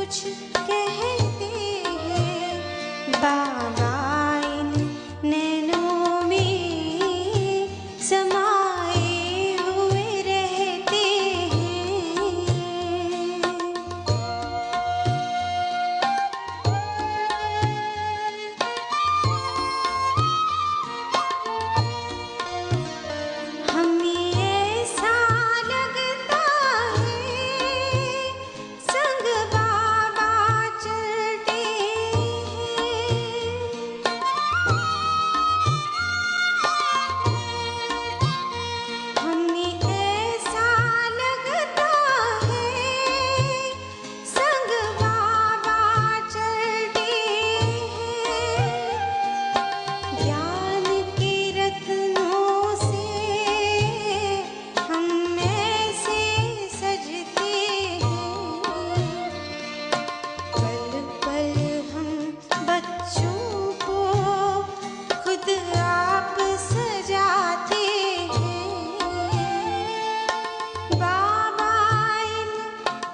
कुछ कहते हैं बाबा इन नैनों में समाए हुए रहते हैं। हमें ऐसा लगता है संग बाबा चलते हैं। हमें ऐसा लगता है संग बाबा चलते हैं। ज्ञान के रत्नों से हम ऐसे सजते हैं। पल पल हम बच्चों को खुद आप सजाते हैं। बाबा इन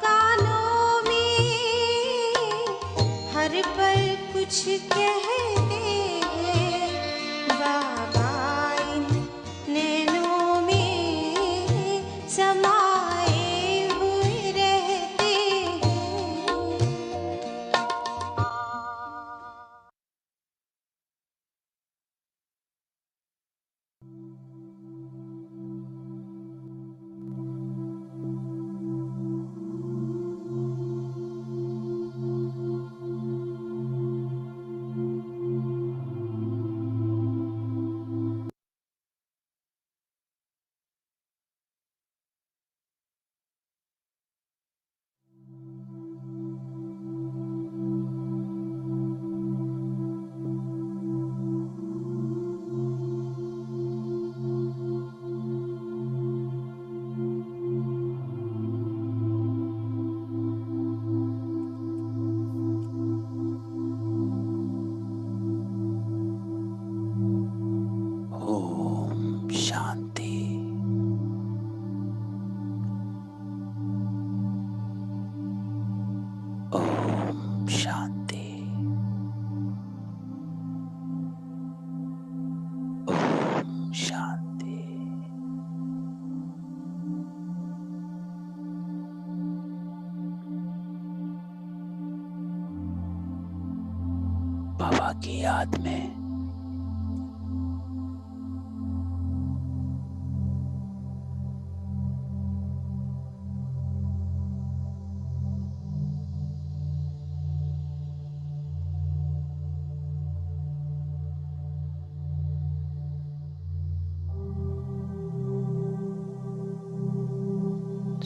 कानों में हर पल कुछ कहते हैं। बाबा इन नैनों में समाए हुए रहते हैं। ओम शांति। ओम शांति। ओम शांति। बाबा की याद में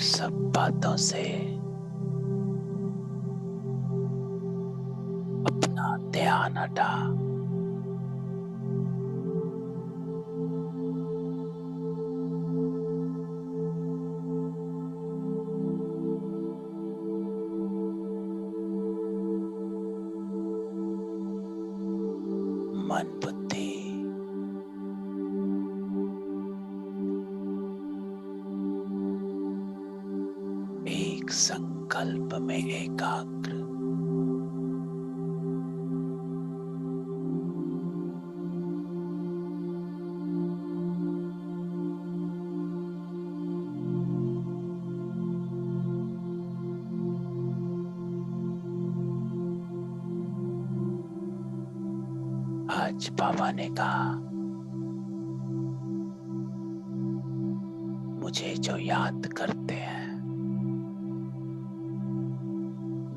सब बातों से अपना ध्यान हटा मन बुद्धि एक संकल्प में एकाग्र आज बाबा ने कहा, मुझे जो याद करते हैं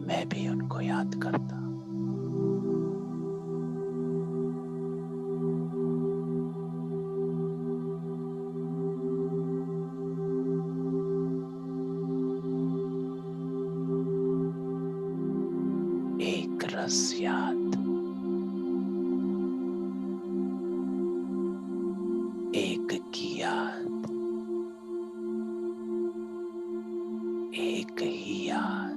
मैं भी उनको याद करता। एक रस याद, एक की याद, एक ही याद,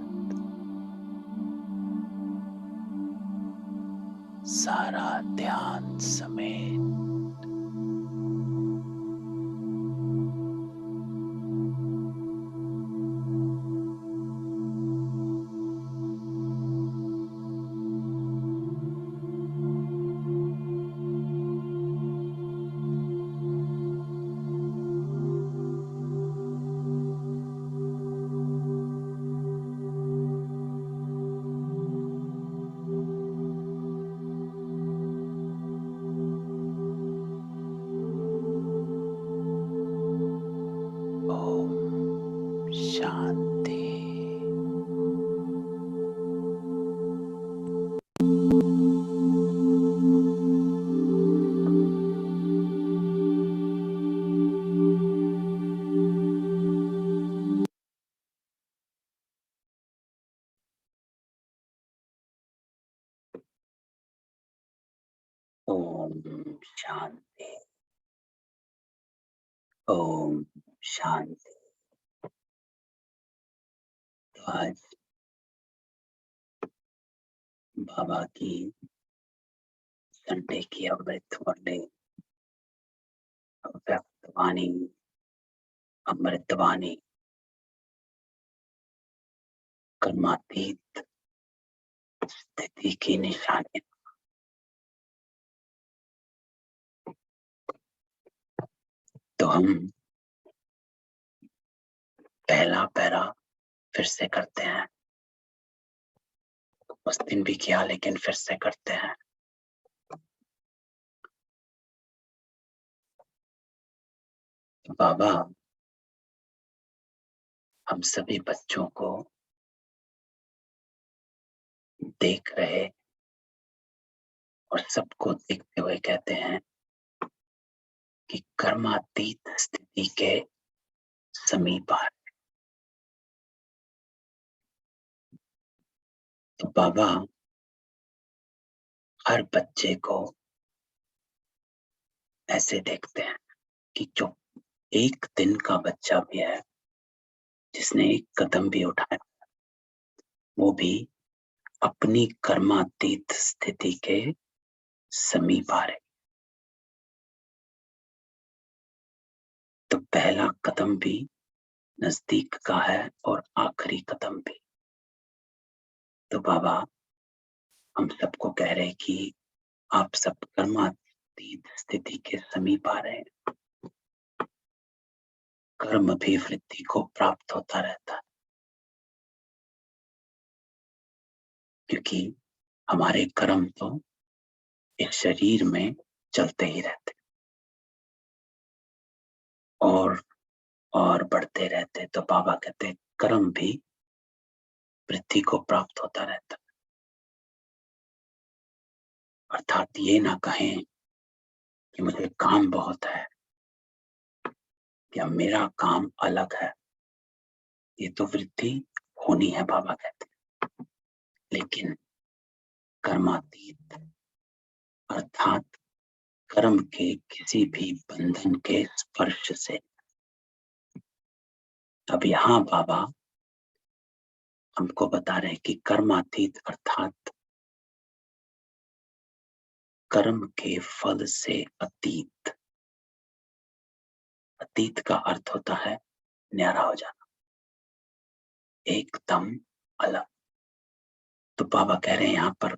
सारा ध्यान समेत ओम शांति। ओम शांति। तो आज बाबा की संडे की अमृत वाणी, अव्यक्त वाणी, अमृत वाणी, कर्मातीत स्थिति की निशानी। तो हम पहला पैरा फिर से करते हैं। उस दिन भी किया लेकिन फिर से करते हैं। तो बाबा हम सभी बच्चों को देख रहे और सबको देखते हुए कहते हैं कि कर्मातीत स्थिति के समीप आ। तो बाबा हर बच्चे को ऐसे देखते हैं कि जो एक दिन का बच्चा भी है, जिसने एक कदम भी उठाया, वो भी अपनी कर्मातीत स्थिति के समीप आ रहे। तो पहला कदम भी नजदीक का है और आखिरी कदम भी। तो बाबा हम सबको कह रहे हैं कि आप सब कर्मातीत स्थिति के समीप आ रहे हैं। कर्म भी वृद्धि को प्राप्त होता रहता है, क्योंकि हमारे कर्म तो इस शरीर में चलते ही रहते और बढ़ते रहते। तो बाबा कहते हैं कर्म भी वृद्धि को प्राप्त होता रहता है। अर्थात ये ना कहें कि मुझे काम बहुत है या मेरा काम अलग है, ये तो वृद्धि होनी है बाबा कहते हैं। लेकिन कर्मातीत अर्थात कर्म के किसी भी बंधन के स्पर्श से। अब यहाँ बाबा हमको बता रहे हैं कि कर्मातीत अर्थात कर्म के फल से अतीत। अतीत का अर्थ होता है न्यारा हो जाना, एकदम अलग। तो बाबा कह रहे हैं यहाँ पर,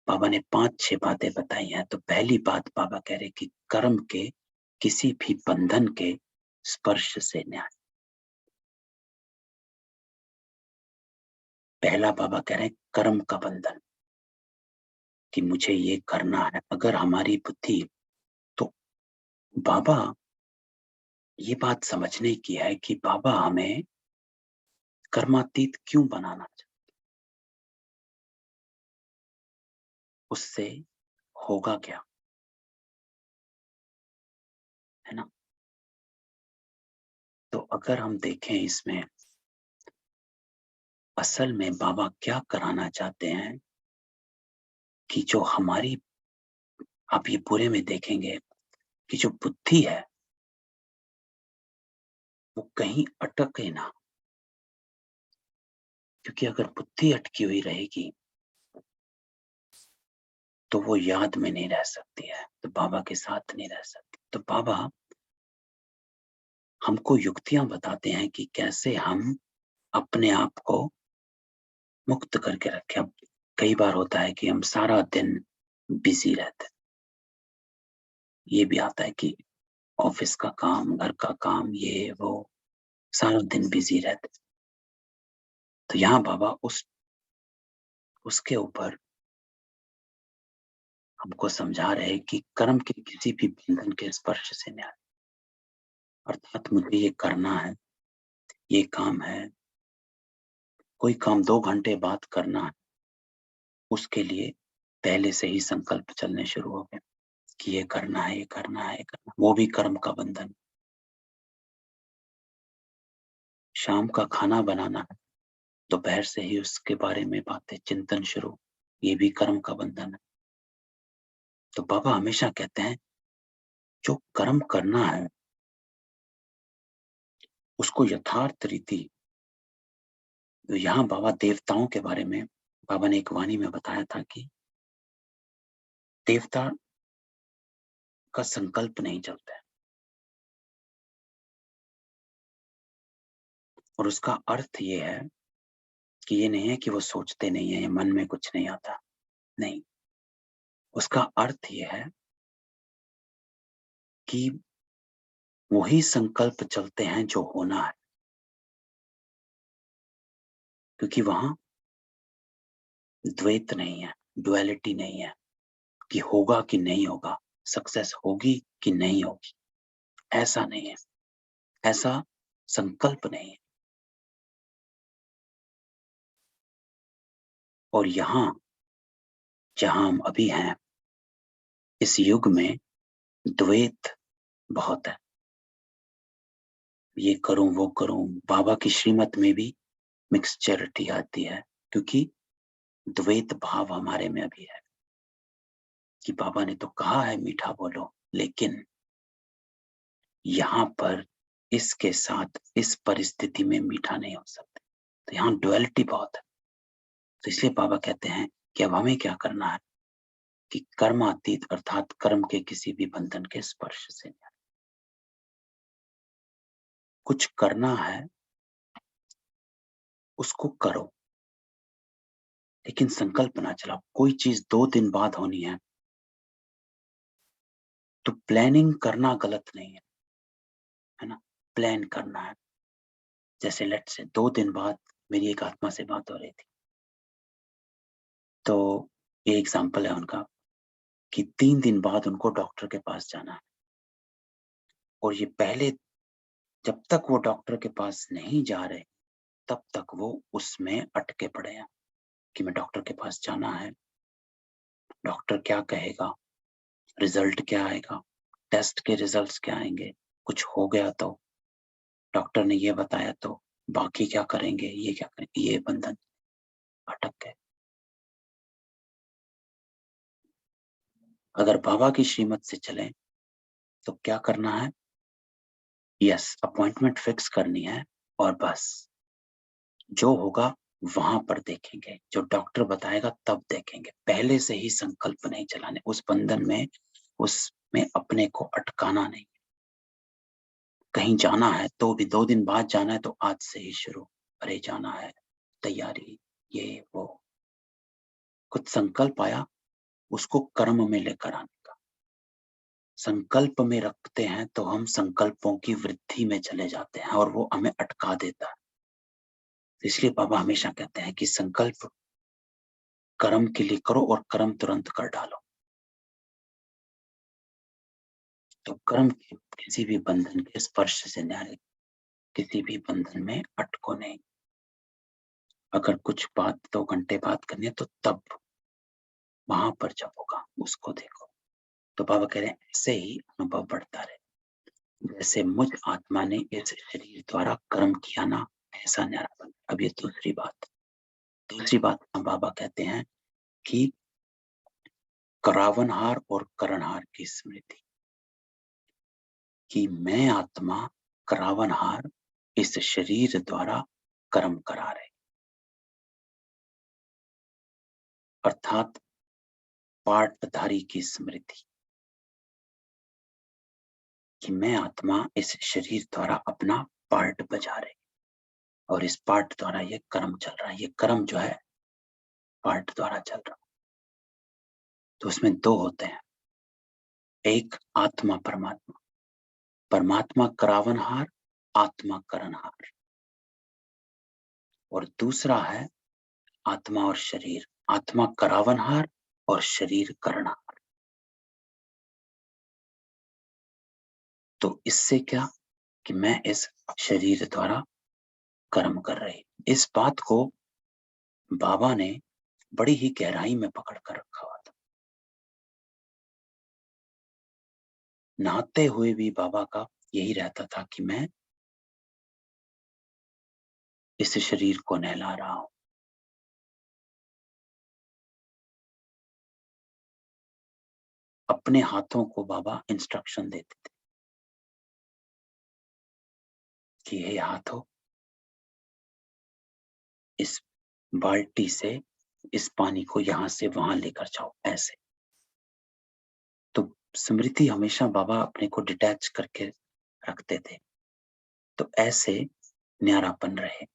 बाबा ने 5-6 बातें बताई हैं। तो पहली बात बाबा कह रहे कि कर्म के किसी भी बंधन के स्पर्श से न्याय। पहला बाबा कह रहे हैं कर्म का बंधन, कि मुझे ये करना है। अगर हमारी बुद्धि, तो बाबा ये बात समझने की है कि बाबा हमें कर्मातीत क्यों बनाना चाहते, उससे होगा क्या, है ना। तो अगर हम देखें इसमें असल में बाबा क्या कराना चाहते हैं कि जो हमारी, आप ये पूरे में देखेंगे कि जो बुद्धि है वो कहीं अटके ना। क्योंकि अगर बुद्धि अटकी हुई रहेगी तो वो याद में नहीं रह सकती है, तो बाबा के साथ नहीं रह सकती। तो बाबा हमको युक्तियां बताते हैं कि कैसे हम अपने आप को मुक्त करके रखें। अब कई बार होता है कि हम सारा दिन बिजी रहते हैं। ये भी आता है कि ऑफिस का काम, घर का काम, ये वो, सारा दिन बिजी रहते। तो यहाँ बाबा उसके ऊपर हमको समझा रहे हैं कि कर्म के किसी भी बंधन के स्पर्श से न्याय। अर्थात मुझे ये करना है, ये काम है, कोई काम 2 घंटे बाद करना है, उसके लिए पहले से ही संकल्प चलने शुरू हो गए कि ये करना है, ये करना है, ये करना। वो भी कर्म का बंधन। शाम का खाना बनाना है, दोपहर से ही उसके बारे में बातें, चिंतन शुरू, ये भी कर्म का बंधन है। तो बाबा हमेशा कहते हैं जो कर्म करना है उसको यथार्थ रीति, तो यहाँ बाबा देवताओं के बारे में बाबा ने एक वाणी में बताया था कि देवता का संकल्प नहीं चलता है, और उसका अर्थ ये है कि ये नहीं है कि वो सोचते नहीं है या मन में कुछ नहीं आता, नहीं, उसका अर्थ ये है कि वही संकल्प चलते हैं जो होना है, क्योंकि वहां द्वैत नहीं है, डुअलिटी नहीं है कि होगा कि नहीं होगा, सक्सेस होगी कि नहीं होगी, ऐसा नहीं है, ऐसा संकल्प नहीं है। और यहाँ जहां हम अभी हैं इस युग में द्वैत बहुत है, ये करूं वो करूं, बाबा की श्रीमत में भी मिक्सचरिटी आती है, क्योंकि द्वैत भाव हमारे में अभी है कि बाबा ने तो कहा है मीठा बोलो, लेकिन यहाँ पर इसके साथ इस परिस्थिति में मीठा नहीं हो सकता, तो यहाँ डुअलिटी बहुत है। तो इसलिए बाबा कहते हैं कि अब हमें क्या करना है कि कर्मातीत अर्थात कर्म के किसी भी बंधन के स्पर्श से कुछ करना है उसको करो, लेकिन संकल्प ना चलाओ। कोई चीज 2 दिन बाद होनी है तो प्लानिंग करना गलत नहीं है ना, प्लान करना है। जैसे लेट से 2 दिन बाद मेरी एक आत्मा से बात हो रही थी, तो ये एग्जाम्पल है उनका कि 3 दिन बाद उनको डॉक्टर के पास जाना है, और ये पहले जब तक वो डॉक्टर के पास नहीं जा रहे तब तक वो उसमें अटके पड़े हैं कि मैं डॉक्टर के पास जाना है, डॉक्टर क्या कहेगा, रिजल्ट क्या आएगा, टेस्ट के रिजल्ट्स क्या आएंगे, कुछ हो गया तो डॉक्टर ने ये बताया तो बाकी क्या करेंगे, ये क्या करेंगे, ये बंधन अटक गए। अगर बाबा की श्रीमत से चलें तो क्या करना है, यस अपॉइंटमेंट फिक्स करनी है, और बस जो होगा वहां पर देखेंगे, जो डॉक्टर बताएगा तब देखेंगे, पहले से ही संकल्प नहीं चलाने, उस बंधन में उसमें अपने को अटकाना नहीं। कहीं जाना है तो भी 2 दिन बाद जाना है तो आज से ही शुरू, अरे जाना है, तैयारी, ये वो, कुछ संकल्प आया उसको कर्म में लेकर आने का। संकल्प में रखते हैं तो हम संकल्पों की वृद्धि में चले जाते हैं और वो हमें अटका देता है। इसलिए बाबा हमेशा कहते हैं कि संकल्प कर्म के लिए करो और कर्म तुरंत कर डालो। तो कर्म के किसी भी बंधन के स्पर्श से न्याय, किसी भी बंधन में अटको नहीं। अगर कुछ बात 2 घंटे बात करनी है तो तब वहां पर जब होगा उसको देखो। तो बाबा कह रहे हैं ऐसे ही अनुभव बढ़ता रहे, जैसे मुझ आत्मा ने इस शरीर द्वारा कर्म किया ना, ऐसा न्यारा बन। अब ये दूसरी बात बाबा कहते हैं कि करावनहार और करणहार की स्मृति, कि मैं आत्मा करावनहार इस शरीर द्वारा कर्म करा रहे, अर्थात पार्टधारी की स्मृति, कि मैं आत्मा इस शरीर द्वारा अपना पार्ट बजा रहे, और इस पार्ट द्वारा ये कर्म चल रहा है, ये कर्म जो है पार्ट द्वारा चल रहा। तो उसमें 2 होते हैं, एक आत्मा परमात्मा, परमात्मा करावनहार, आत्मा करणहार, और दूसरा है आत्मा और शरीर, आत्मा करावनहार और शरीर करणहार। तो इससे क्या कि मैं इस शरीर द्वारा कर्म कर रही, इस बात को बाबा ने बड़ी ही गहराई में पकड़ कर रखा हुआ था। नहाते हुए भी बाबा का यही रहता था कि मैं इस शरीर को नहला रहा हूं। अपने हाथों को बाबा इंस्ट्रक्शन देते थे कि हे हाथों, इस बाल्टी से इस पानी को यहां से वहां लेकर जाओ, ऐसे। तो स्मृति हमेशा बाबा अपने को डिटैच करके रखते थे, तो ऐसे न्यारापन रहे।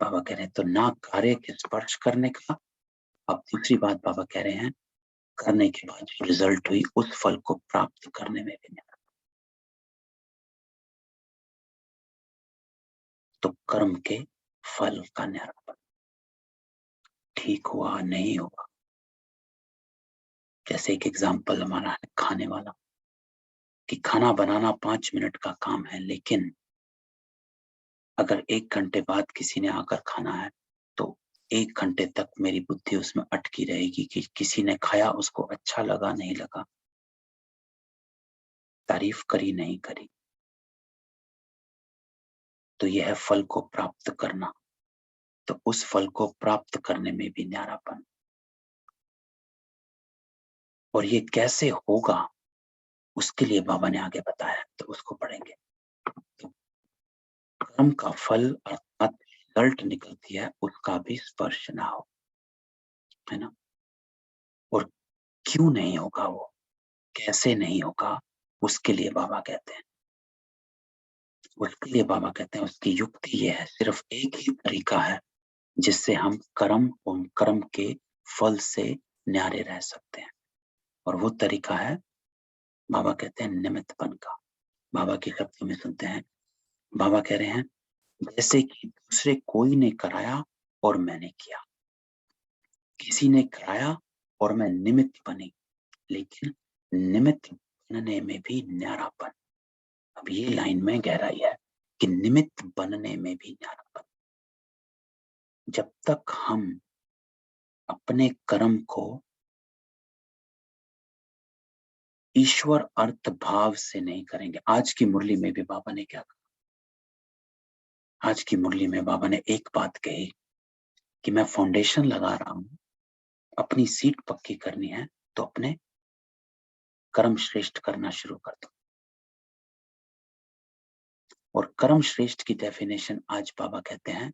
बाबा कह रहे हैं तो ना कार्य के स्पर्श करने का। अब दूसरी बात बाबा कह रहे हैं, करने के बाद जो रिजल्ट हुई उस फल को प्राप्त करने में भी न्यारा। तो कर्म के फल का न्यारापन, ठीक हुआ नहीं हुआ। जैसे एक एग्जाम्पल हमारा है खाने वाला, कि खाना बनाना 5 मिनट का काम है, लेकिन अगर 1 घंटे बाद किसी ने आकर खाना है तो 1 घंटे तक मेरी बुद्धि उसमें अटकी रहेगी कि किसी ने खाया, उसको अच्छा लगा नहीं लगा, तारीफ करी नहीं करी। तो यह है फल को प्राप्त करना। तो उस फल को प्राप्त करने में भी न्यारापन। और ये कैसे होगा उसके लिए बाबा ने आगे बताया, तो उसको पढ़ेंगे। तो कर्म का फल अर्थात रिजल्ट निकलती है, उसका भी स्पर्श ना हो, है ना। और क्यों नहीं होगा, वो कैसे नहीं होगा, उसके लिए बाबा कहते हैं, उसके लिए बाबा कहते हैं उसकी युक्ति ये है, सिर्फ एक ही तरीका है जिससे हम कर्म और कर्म के फल से न्यारे रह सकते हैं। और वो तरीका है, बाबा कहते हैं, निमित्तपन का। बाबा के शब्दों में सुनते हैं, बाबा कह रहे हैं, जैसे कि दूसरे कोई ने कराया और मैंने किया, किसी ने कराया और मैं निमित्त बनी, लेकिन निमित्त बनने में भी न्यारापन। अब ये लाइन में गहराई है कि निमित्त बनने में भी न्यारापन। जब तक हम अपने कर्म को ईश्वर अर्थ भाव से नहीं करेंगे। आज की मुरली में भी बाबा ने क्या कहा, आज की मुरली में बाबा ने एक बात कही कि मैं फाउंडेशन लगा रहा हूं, अपनी सीट पक्की करनी है, तो अपने कर्म श्रेष्ठ करना शुरू कर दो। और कर्म श्रेष्ठ की डेफिनेशन आज बाबा कहते हैं,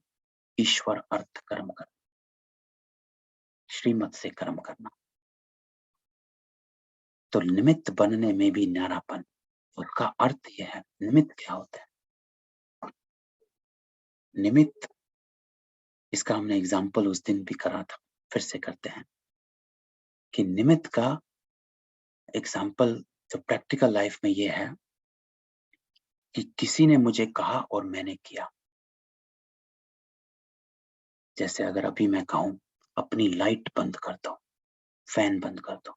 ईश्वर अर्थ कर्म करना, श्रीमत से कर्म करना। तो निमित्त बनने में भी न्यारापन, उसका अर्थ यह है, निमित्त क्या होता है। निमित्त, इसका हमने एग्जाम्पल उस दिन भी करा था, फिर से करते हैं कि निमित्त का एग्जाम्पल जो प्रैक्टिकल लाइफ में ये है कि किसी ने मुझे कहा और मैंने किया। जैसे अगर अभी मैं कहूं अपनी लाइट बंद कर दो, फैन बंद कर दो,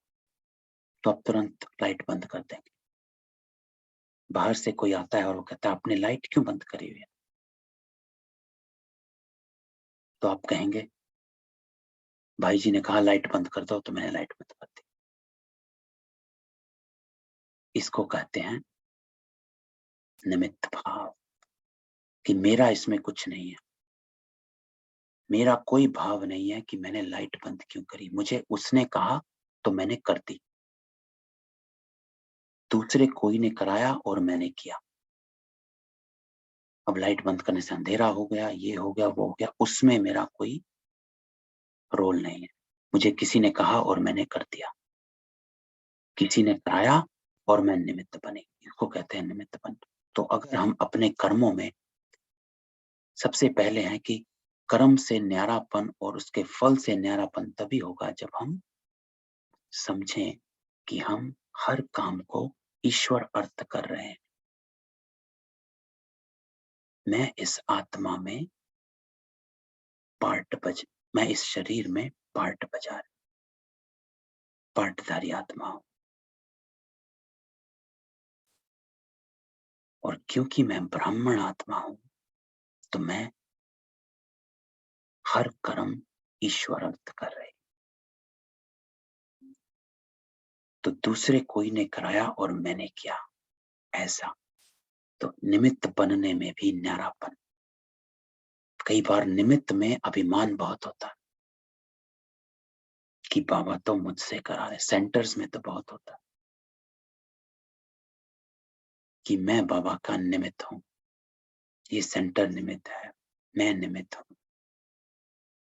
तो आप तुरंत लाइट बंद कर देंगे। बाहर से कोई आता है और वो कहता है आपने लाइट क्यों बंद करी हुई है, तो आप कहेंगे भाई जी ने कहा लाइट बंद कर दो, तो मैंने लाइट बंद कर दी। इसको कहते हैं निमित्त भाव, कि मेरा इसमें कुछ नहीं है, मेरा कोई भाव नहीं है कि मैंने लाइट बंद क्यों करी, मुझे उसने कहा तो मैंने कर दी। दूसरे कोई ने कराया और मैंने किया। अब लाइट बंद करने से अंधेरा हो गया, ये हो गया, वो हो गया, उसमें मेरा कोई रोल नहीं है। मुझे किसी ने कहा और मैंने कर दिया, किसी ने कराया और मैं निमित्त बनी, इसको कहते हैं निमित्त बन। तो अगर हम अपने कर्मों में सबसे पहले हैं कि कर्म से न्यारापन और उसके फल से न्यारापन तभी होगा जब हम समझें कि हम हर काम को ईश्वर अर्थ कर रहे हैं। मैं इस आत्मा में मैं इस शरीर में पार्टधारी आत्मा हूं। और क्योंकि मैं ब्राह्मण आत्मा हूं, तो मैं हर कर्म ईश्वर अर्थ कर रहे। तो दूसरे कोई ने कराया और मैंने किया, ऐसा। तो निमित्त बनने में भी न्यारापन। कई बार निमित्त में अभिमान बहुत होता है कि बाबा तो मुझसे करा रहे, सेंटर्स में तो बहुत होता है कि मैं बाबा का निमित्त हूं, ये सेंटर निमित्त है, मैं निमित्त हूं।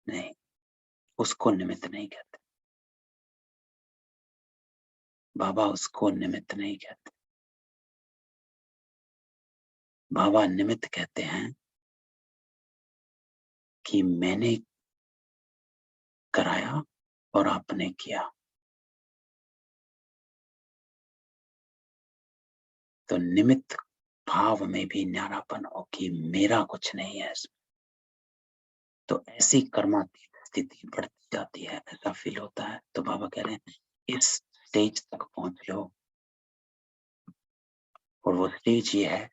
नहीं, उसको निमित्त नहीं कहते, बाबा उसको निमित्त नहीं कहते। बाबा निमित्त कहते हैं कि मैंने कराया और आपने किया। तो निमित्त भाव में भी न्यारापन हो कि मेरा कुछ नहीं है इसमें। तो ऐसी कर्मातीत स्थिति बढ़ती जाती है, ऐसा फील होता है। तो बाबा कह रहे हैं इस स्टेज तक पहुंच लो। और वो स्टेज ये है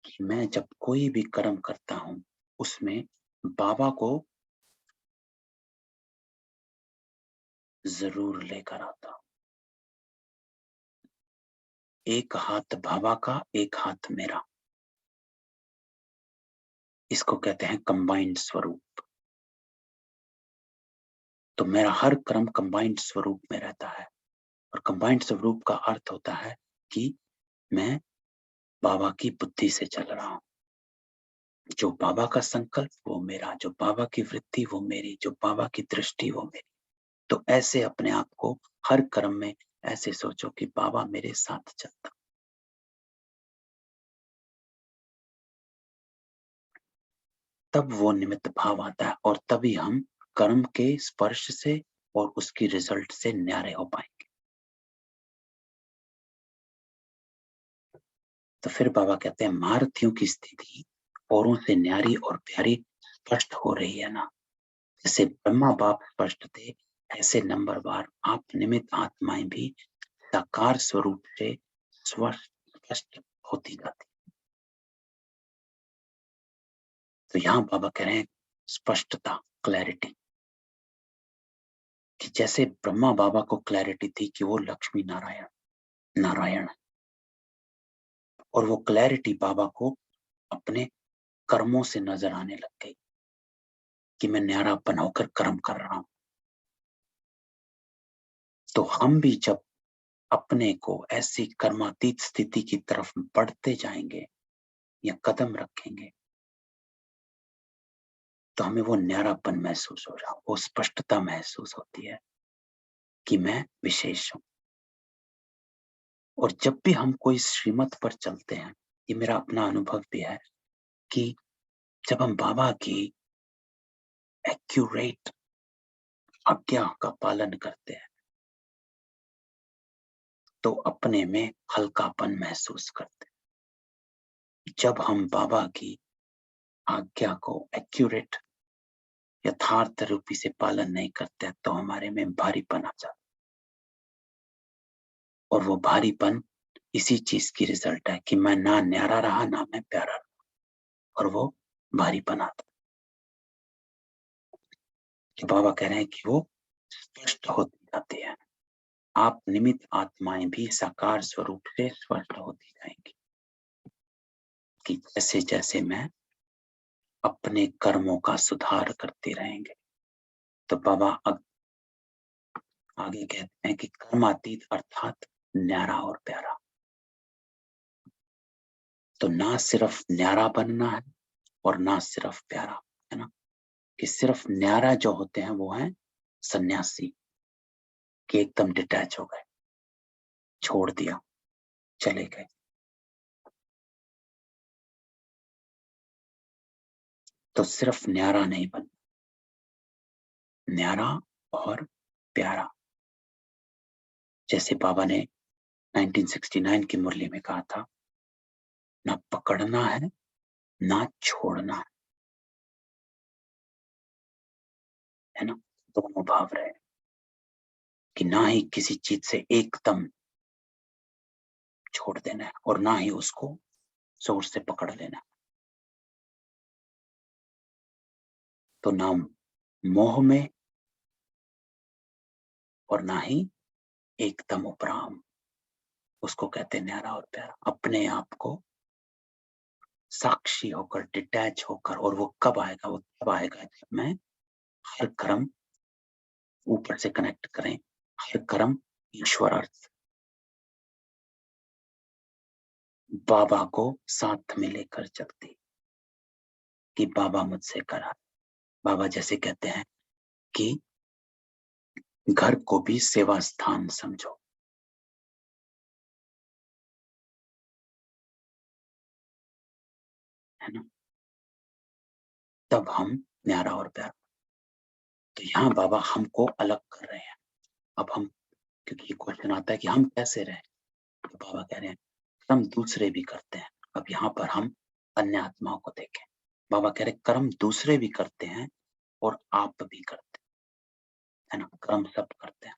कि मैं जब कोई भी कर्म करता हूं उसमें बाबा को जरूर लेकर आता हूं। एक हाथ बाबा का, एक हाथ मेरा, इसको कहते हैं कंबाइंड स्वरूप। तो मेरा हर कर्म कंबाइंड स्वरूप में रहता है। और कंबाइंड स्वरूप का अर्थ होता है कि मैं बाबा की बुद्धि से चल रहा हूं। जो बाबा का संकल्प वो मेरा, जो बाबा की वृत्ति वो मेरी, जो बाबा की दृष्टि वो मेरी। तो ऐसे अपने आप को हर कर्म में ऐसे सोचो कि बाबा मेरे साथ चलता। तब वो निमित्त भाव आता है और तभी हम कर्म के स्पर्श से और उसकी रिजल्ट से न्यारे हो पाएंगे। तो फिर बाबा कहते हैं महारथियों की स्थिति औरों से न्यारी और प्यारी स्पष्ट हो रही है ना। जैसे ब्रह्मा बाप स्पष्ट थे, ऐसे नंबरवार आप निमित्त आत्माएं भी साकार स्वरूप से स्पष्ट होती जाती। तो यहाँ बाबा कह रहे हैं स्पष्टता, क्लैरिटी, कि जैसे ब्रह्मा बाबा को क्लैरिटी थी कि वो लक्ष्मी नारायण है, और वो क्लैरिटी बाबा को अपने कर्मों से नजर आने लग गई कि मैं न्यारापन होकर कर्म कर रहा हूं। तो हम भी जब अपने को ऐसी कर्मातीत स्थिति की तरफ बढ़ते जाएंगे या कदम रखेंगे तो हमें वो न्यारापन महसूस हो रहा, वो स्पष्टता महसूस होती है कि मैं विशेष हूं। और जब भी हम कोई श्रीमत पर चलते हैं, ये मेरा अपना अनुभव भी है कि जब हम बाबा की एक्यूरेट आज्ञा का पालन करते हैं तो अपने में हल्कापन महसूस करते हैं। जब हम बाबा की आज्ञा को एक्यूरेट यथार्थ रूपी से पालन नहीं करते तो हमारे में भारीपन आ जाता, और वो भारीपन इसी चीज की रिजल्ट है कि मैं ना न्यारा रहा ना मैं प्यारा रहा, और वो भारीपन आता। कि बाबा कह रहे हैं कि वो स्पष्ट होती जाती है। आप निमित्त आत्माएं भी साकार स्वरूप से स्पष्ट होती जाएंगी कि जैसे जैसे मैं अपने कर्मों का सुधार करते रहेंगे। तो बाबा आगे कहते हैं कि कर्मातीत अर्थात न्यारा और प्यारा। तो ना सिर्फ न्यारा बनना है और ना सिर्फ प्यारा, है ना। कि सिर्फ न्यारा जो होते हैं वो हैं सन्यासी, कि एकदम डिटैच हो गए, छोड़ दिया, चले गए। तो सिर्फ न्यारा नहीं बन, न्यारा और प्यारा। जैसे बाबा ने 1969 की मुरली में कहा था, ना पकड़ना है ना छोड़ना है ना। दोनों भाव रहे कि ना ही किसी चीज से एकदम छोड़ देना है और ना ही उसको जोर से पकड़ लेना। तो ना मोह में और ना ही एकदम उपराम, उसको कहते हैं न्यारा और प्यारा। अपने आप को साक्षी होकर, डिटैच होकर, और वो कब आएगा, वो तब आएगा जब मैं हर कर्म ऊपर से कनेक्ट करें, हर कर्म ईश्वर अर्थ, बाबा को साथ में लेकर चलती कि बाबा मुझसे करा। बाबा जैसे कहते हैं कि घर को भी सेवा स्थान समझो। है ना? तब हम न्यारा और प्यारा। तो यहाँ बाबा हमको अलग कर रहे हैं। अब हम, क्योंकि ये क्वेश्चन आता है कि हम कैसे रहें, तो बाबा कह रहे हैं कर्म दूसरे भी करते हैं। अब यहाँ पर हम अन्य आत्माओं को देखें। बाबा कह रहे कर्म दूसरे भी करते हैं और आप भी करते हैं। है ना? कर्म सब करते हैं,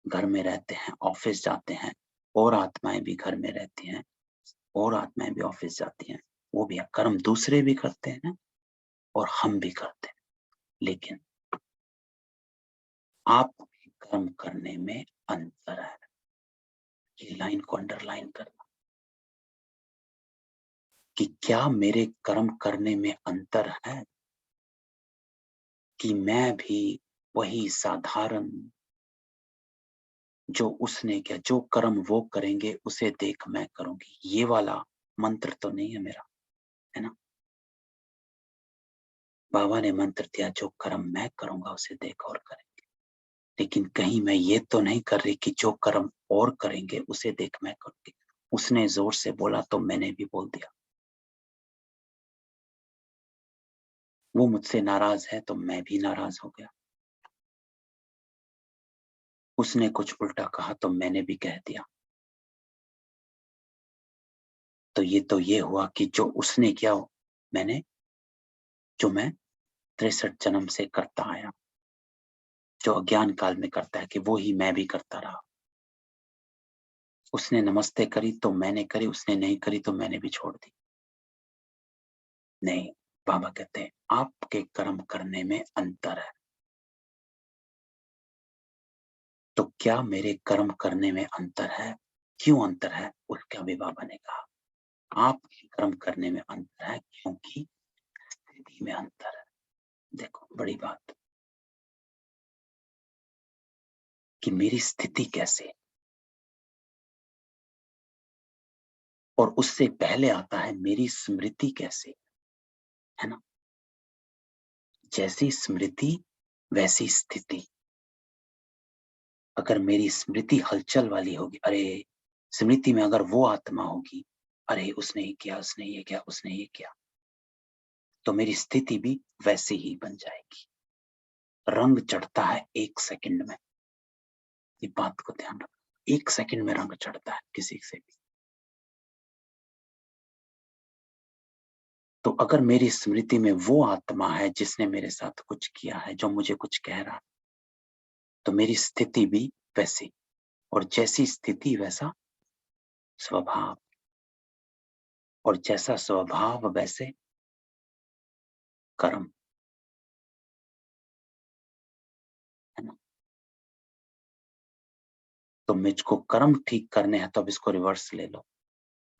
घर में रहते हैं, ऑफिस जाते हैं, और आत्माएं भी घर में रहती हैं, और आत्माएं भी ऑफिस जाती हैं। वो भी कर्म दूसरे भी करते हैं और हम भी करते हैं। लेकिन आप कर्म करने में अंतर है। ये लाइन को अंडरलाइन करना कि क्या मेरे कर्म करने में अंतर है कि मैं भी वही साधारण, जो उसने किया, जो कर्म वो करेंगे उसे देख मैं करूंगी, ये वाला मंत्र तो नहीं है मेरा। है ना? बाबा ने मंत्र दिया जो कर्म मैं करूंगा उसे देख और करेंगे। लेकिन कहीं मैं ये तो नहीं कर रही कि जो कर्म और करेंगे उसे देख मैं करूंगी। उसने जोर से बोला तो मैंने भी बोल दिया। वो मुझसे नाराज है तो मैं भी नाराज हो गया। उसने कुछ उल्टा कहा तो मैंने भी कह दिया। तो ये हुआ कि जो उसने किया मैंने, जो मैं 63 जन्म से करता आया, जो अज्ञान काल में करता है, कि वो ही मैं भी करता रहा। उसने नमस्ते करी तो मैंने करी, उसने नहीं करी तो मैंने भी छोड़ दी। नहीं, बाबा कहते हैं आपके कर्म करने में अंतर है। तो क्या मेरे कर्म करने में अंतर है? क्यों अंतर है? उसका भी बाबा ने कहा आपके कर्म करने में अंतर है क्योंकि स्थिति में अंतर है। देखो बड़ी बात कि मेरी स्थिति कैसे, और उससे पहले आता है मेरी स्मृति कैसे। है ना? जैसी स्मृति वैसी स्थिति। अगर मेरी स्मृति हलचल वाली होगी, अरे स्मृति में अगर वो आत्मा होगी, अरे उसने ये किया, उसने ये किया, उसने ये किया, तो मेरी स्थिति भी वैसे ही बन जाएगी। रंग चढ़ता है 1 सेकंड में। ये बात को ध्यान रखो, 1 सेकंड में रंग चढ़ता है किसी से भी। तो अगर मेरी स्मृति में वो आत्मा है जिसने मेरे साथ कुछ किया है, जो मुझे कुछ कह रहा है, तो मेरी स्थिति भी वैसी, और जैसी स्थिति वैसा स्वभाव, और जैसा स्वभाव वैसे कर्म। है ना? तो मुझको कर्म ठीक करने हैं तो अब इसको रिवर्स ले लो।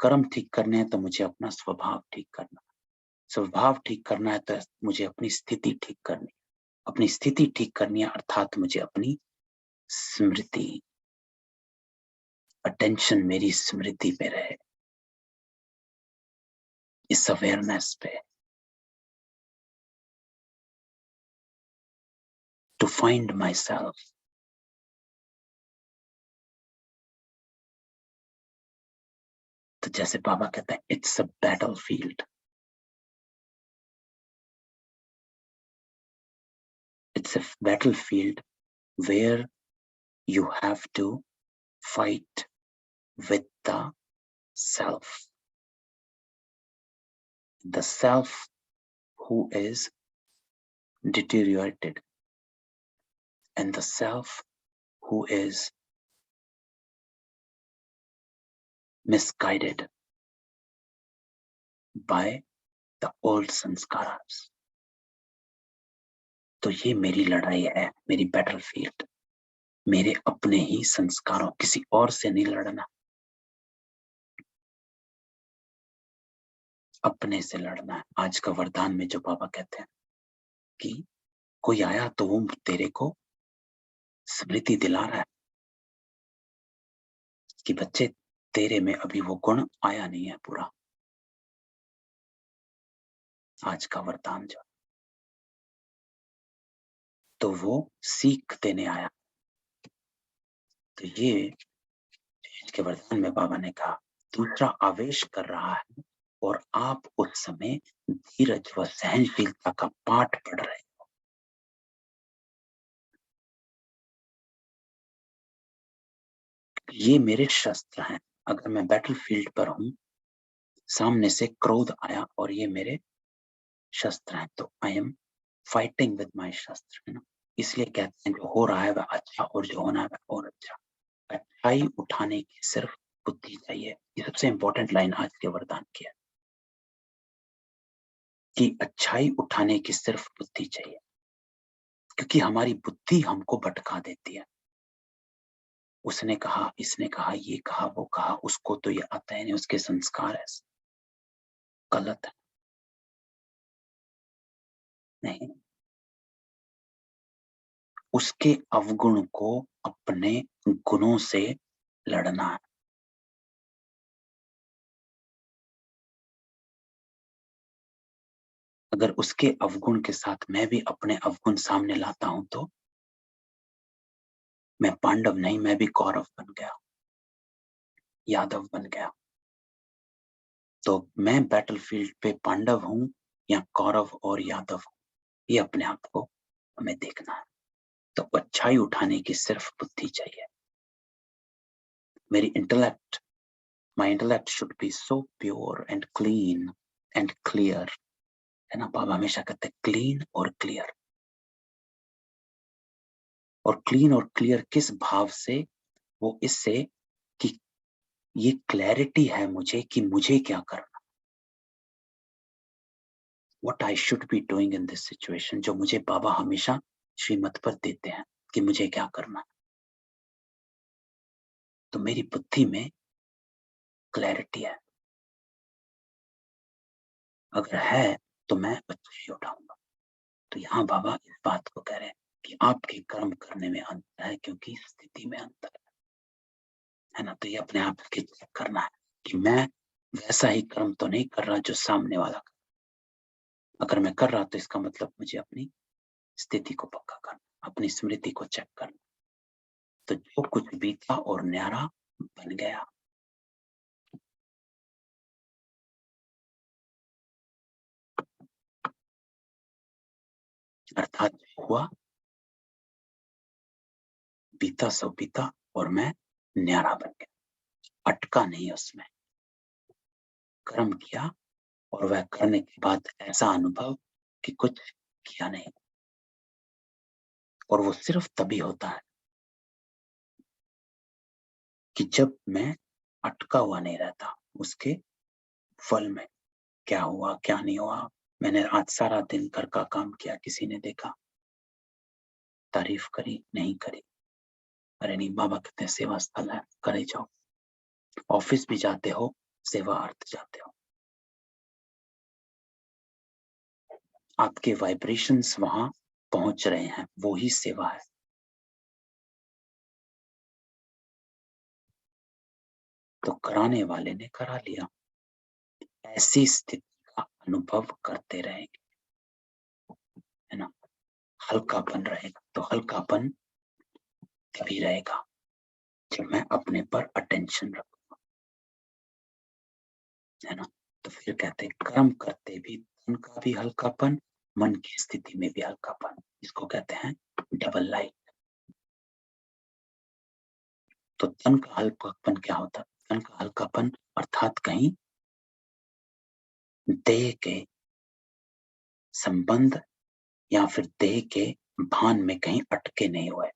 कर्म ठीक करने हैं तो मुझे अपना स्वभाव ठीक करना, स्वभाव ठीक करना है तो मुझे अपनी स्थिति ठीक करनी, अपनी स्थिति ठीक करनी है अर्थात मुझे अपनी स्मृति, अटेंशन मेरी स्मृति पे रहे, इस अवेयरनेस पे, टू फाइंड माई सेल्फ। तो जैसे बाबा कहते हैं it's a battle field, it's a battlefield where you have to fight with the self who is deteriorated, and the self who is misguided by the old sanskaras. तो ये मेरी लड़ाई है, मेरी बैटलफील्ड, मेरे अपने ही संस्कारों, किसी और से नहीं लड़ना, अपने से लड़ना है। आज का वरदान में जो बाबा कहते हैं कि कोई आया तो वो तेरे को स्मृति दिला रहा है कि बच्चे तेरे में अभी वो गुण आया नहीं है पूरा। आज का वरदान जो, तो वो सीख देने आया। तो ये आज के वरदान में बाबा ने कहा, दूसरा आवेश कर रहा है और आप उस समय धीरज व सहनशीलता का पाठ पढ़ रहे हो। ये मेरे शस्त्र हैं। अगर मैं बैटलफील्ड पर हूं, सामने से क्रोध आया और ये मेरे शस्त्र हैं, तो I am fighting with my शस्त्र, है ना। इसलिए कहते हैं जो हो रहा है वह अच्छा और जो होना है वह और अच्छा। अच्छाई उठाने की सिर्फ बुद्धि चाहिए। ये सबसे इंपॉर्टेंट लाइन आज के वरदान की है कि अच्छाई उठाने की सिर्फ बुद्धि चाहिए, क्योंकि हमारी बुद्धि हमको भटका देती है। उसने कहा, इसने कहा, ये कहा, वो कहा, उसको तो ये आता है नहीं, उसके संस्कार ऐसे, गलत है। नहीं, उसके अवगुण को अपने गुणों से लड़ना है। अगर उसके अवगुण के साथ मैं भी अपने अवगुण सामने लाता हूं, तो मैं पांडव नहीं, मैं भी कौरव बन गया, यादव बन गया। तो मैं बैटलफील्ड पे पांडव हूं या कौरव और यादव हूं, ये अपने आप को हमें देखना है। तो अच्छाई उठाने की सिर्फ बुद्धि चाहिए। मेरी intellect, my intellect should be so pure and clean and clear, है ना। बाबा हमेशा कहते हैं क्लीन और क्लियर। और क्लीन और क्लियर किस भाव से? वो इससे कि ये क्लैरिटी है मुझे कि मुझे क्या करना, what I should be doing in this situation, जो मुझे बाबा हमेशा श्रीमत पर देते हैं कि मुझे क्या करना। तो मेरी बुद्धि में क्लैरिटी है, अगर है तो मैं अच्छी उठाऊंगा। तो यहाँ बाबा इस बात को कह रहे हैं कि आपके कर्म करने में अंतर है, क्योंकि स्थिति में अंतर है ना। तो ये अपने आप के चेक करना है कि मैं वैसा ही कर्म तो नहीं कर रहा जो सामने वाला कर। अगर मैं कर रहा तो इसका मतलब मुझे अपनी स्थिति को पक्का करना, अपनी स्मृति को चेक करना। तो जो कुछ बीता और न्यारा बन गया। अर्थात जो हुआ बीता सो बीता और मैं न्यारा बन गया, अटका नहीं उसमें। कर्म किया और वह करने के बाद ऐसा अनुभव कि कुछ किया नहीं। और वो सिर्फ तभी होता है कि जब मैं अटका हुआ नहीं रहता उसके फल में। क्या हुआ क्या नहीं हुआ, मैंने आज सारा दिन घर का काम किया, किसी ने देखा, तारीफ करी नहीं करी, अरे नहीं, बाबा कहते हैं सेवा स्थल है, करे जाओ। ऑफिस भी जाते हो, सेवा अर्थ जाते हो, आपके वाइब्रेशंस वहां पहुंच रहे हैं, वो ही सेवा है। तो कराने वाले ने करा लिया। ऐसी स्थिति का अनुभव करते रहेंगे, है ना। हल्कापन रहेगा। तो हल्कापन तभी रहेगा जब मैं अपने पर अटेंशन रखूंगा, है ना। तो फिर कहते हैं कर्म करते भी तन का भी हल्कापन, मन की स्थिति में भी हल्कापन। इसको कहते हैं डबल लाइट। तो तन का हल्कापन क्या होता है? तन का हल्कापन अर्थात कहीं देह के संबंध या फिर देह के भान में कहीं अटके नहीं हुए,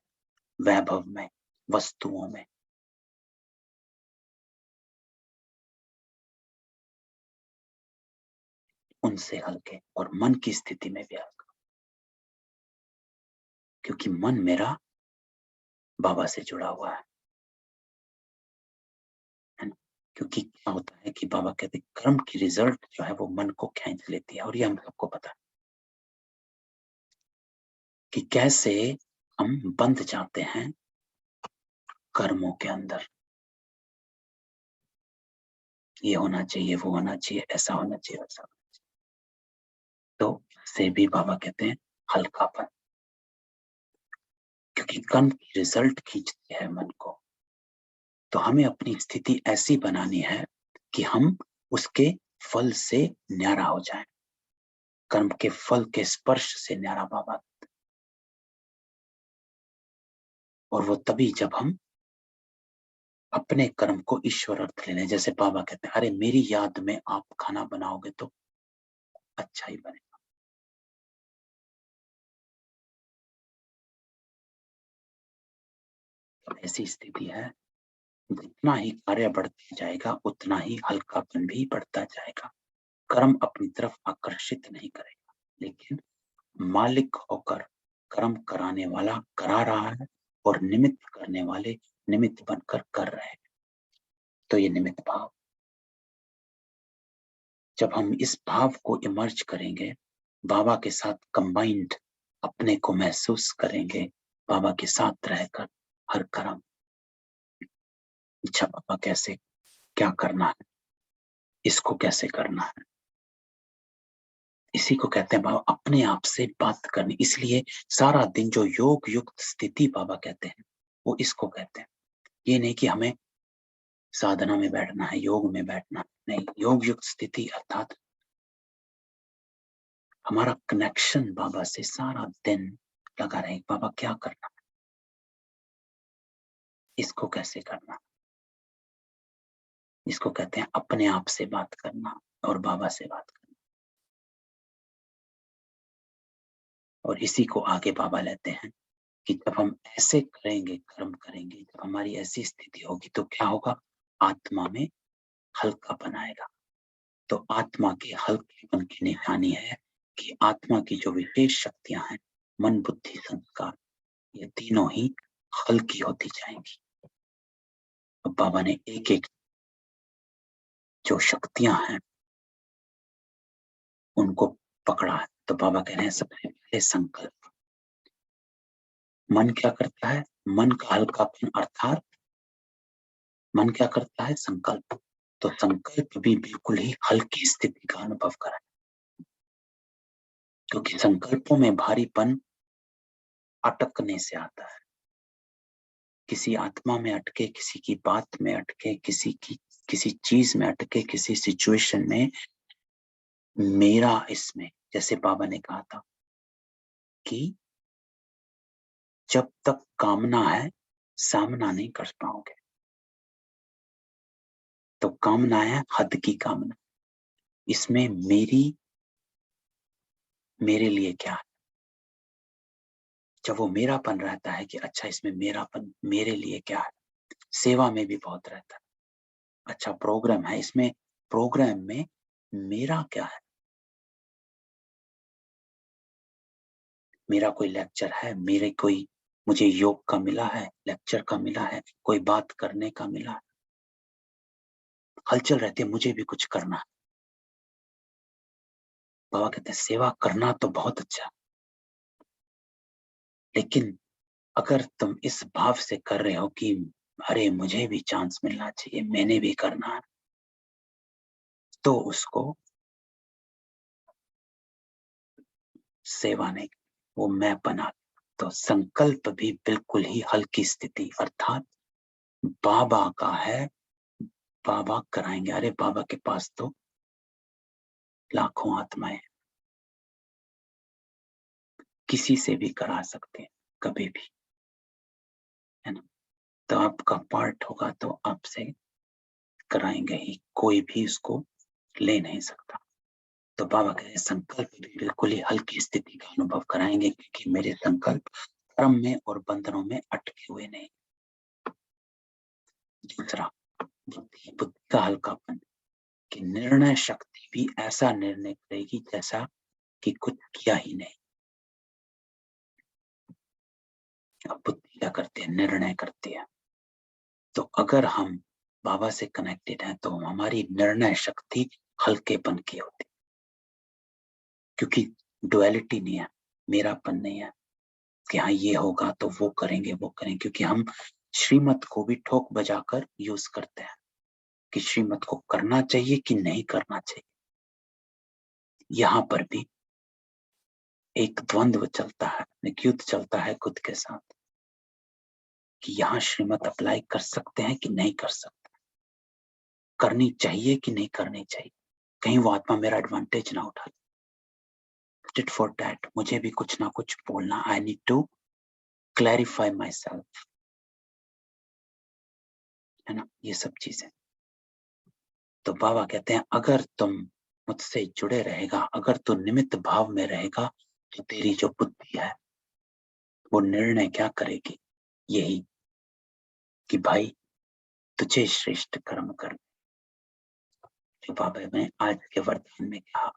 वैभव में, वस्तुओं में। उनसे हल्के। और मन की स्थिति में भी हल्का, क्योंकि मन मेरा बाबा से जुड़ा हुआ है ना। क्योंकि क्या होता है कि बाबा कहते हैं कर्म की रिजल्ट जो है वो मन को खींच लेती है। और ये हम सबको पता है कि कैसे हम बंध जाते हैं कर्मों के अंदर। ये होना चाहिए, वो होना चाहिए, ऐसा होना चाहिए, वैसा होना चाहिए। तो से भी बाबा कहते हैं हल्कापन, क्योंकि कर्म की रिजल्ट खींचती है मन को। तो हमें अपनी स्थिति ऐसी बनानी है कि हम उसके फल से न्यारा हो जाएं, कर्म के फल के स्पर्श से न्यारा बाबा। और वो तभी जब हम अपने कर्म को ईश्वर अर्थ ले लें। जैसे बाबा कहते हैं, अरे मेरी याद में आप खाना बनाओगे तो अच्छा ही बनेगा। तो ऐसी स्थिति है, जितना ही कार्य बढ़ता जाएगा उतना ही हल्कापन भी बढ़ता जाएगा। कर्म अपनी तरफ आकर्षित नहीं करेगा, लेकिन मालिक होकर कर्म कराने वाला करा रहा है और निमित्त करने वाले निमित्त बनकर कर रहे हैं। तो ये निमित्त भाव, जब हम इस भाव को इमर्ज करेंगे, बाबा के साथ कंबाइंड अपने को महसूस करेंगे, बाबा के साथ रहकर हर कर्म, अच्छा बाबा कैसे क्या करना है, इसको कैसे करना है, इसी को कहते हैं बाबा अपने आप से बात करनी। इसलिए सारा दिन जो योग युक्त स्थिति बाबा कहते हैं, वो इसको कहते हैं। ये नहीं कि हमें साधना में बैठना है, योग में बैठना है, नहीं। योग युक्त स्थिति अर्थात हमारा कनेक्शन बाबा से सारा दिन लगा रहे। बाबा क्या करना, इसको कैसे करना, इसको कहते हैं अपने आप से बात करना और बाबा से बात करना। और इसी को आगे बाबा लेते हैं कि जब हम ऐसे करेंगे, कर्म करेंगे, जब हमारी ऐसी स्थिति होगी तो क्या होगा, आत्मा में हल्कापन आएगा। तो आत्मा के हल्केपन की निशानी है कि आत्मा की जो विशेष शक्तियां हैं, मन बुद्धि संस्कार, ये तीनों ही हल्की होती जाएंगी। अब बाबा ने एक एक जो शक्तियां हैं उनको पकड़ा है। तो बाबा कह रहे हैं सबसे पहले संकल्प। मन क्या करता है, मन का हल्कापन अर्थात मन क्या करता है, संकल्प। तो संकल्प भी बिल्कुल ही हल्की स्थिति का अनुभव कराए, क्योंकि संकल्पों में भारीपन अटकने से आता है। किसी आत्मा में अटके, किसी की बात में अटके, किसी चीज में अटके, किसी सिचुएशन में मेरा इसमें, जैसे बाबा ने कहा था कि जब तक कामना है सामना नहीं कर पाओगे। तो कामना है हद की कामना, इसमें मेरे लिए क्या है। जब वो मेरापन रहता है कि अच्छा इसमें मेरापन, मेरे लिए क्या है। सेवा में भी बहुत रहता है, अच्छा प्रोग्राम है, इसमें प्रोग्राम में मेरा क्या है। मेरा कोई लेक्चर है, मुझे योग का मिला है, लेक्चर का मिला है, कोई बात करने का मिला है, हलचल रहती है, मुझे भी कुछ करना है। बाबा कहते हैं सेवा करना तो बहुत अच्छा, लेकिन अगर तुम इस भाव से कर रहे हो कि अरे मुझे भी चांस मिलना चाहिए, मैंने भी करना है, तो उसको सेवा नहीं, वो मैं बना। तो संकल्प भी बिल्कुल ही हल्की स्थिति अर्थात बाबा का है, बाबा कराएंगे। अरे बाबा के पास तो लाखों आत्माएं, किसी से भी करा सकते हैं कभी भी, है ना। तो आपका पार्ट होगा तो आपसे कराएंगे ही, कोई भी उसको ले नहीं सकता। तो बाबा कहे संकल्प भी बिल्कुल ही हल्की स्थिति का अनुभव कराएंगे, क्योंकि मेरे संकल्प कर्म में और बंधनों में अटके हुए नहीं। दूसरा, बुद्धि का हल्कापन, कि निर्णय शक्ति भी ऐसा निर्णय करेगी जैसा कि कुछ किया ही नहीं। अब बुद्धि क्या करती है, निर्णय करती है। तो अगर हम बाबा से कनेक्टेड हैं तो हमारी निर्णय शक्ति हल्केपन की होती, क्योंकि डुअलिटी नहीं है, मेरापन नहीं है कि हाँ ये होगा तो वो करेंगे वो करेंगे, क्योंकि हम श्रीमत को भी ठोक बजाकर यूज करते हैं कि श्रीमत को करना चाहिए कि नहीं करना चाहिए। यहाँ पर भी एक द्वंद्व चलता है, एक युद्ध चलता है खुद के साथ कि यहाँ श्रीमत अप्लाई कर सकते हैं कि नहीं कर सकते, करनी चाहिए कि नहीं करनी चाहिए, कहीं वो आत्मा मेरा एडवांटेज ना उठा ले। टिट फॉर टैट, मुझे भी कुछ ना कुछ बोलना, I need to clarify myself, है ना, ये सब चीजें। तो बाबा कहते हैं अगर तुम मुझसे जुड़े रहेगा, अगर तू निमित्त भाव में रहेगा, तो तेरी जो बुद्धि है वो निर्णय क्या करेगी, यही कि भाई तुझे श्रेष्ठ कर्म कर। जो बाबा ने आज के वरदान में कहा,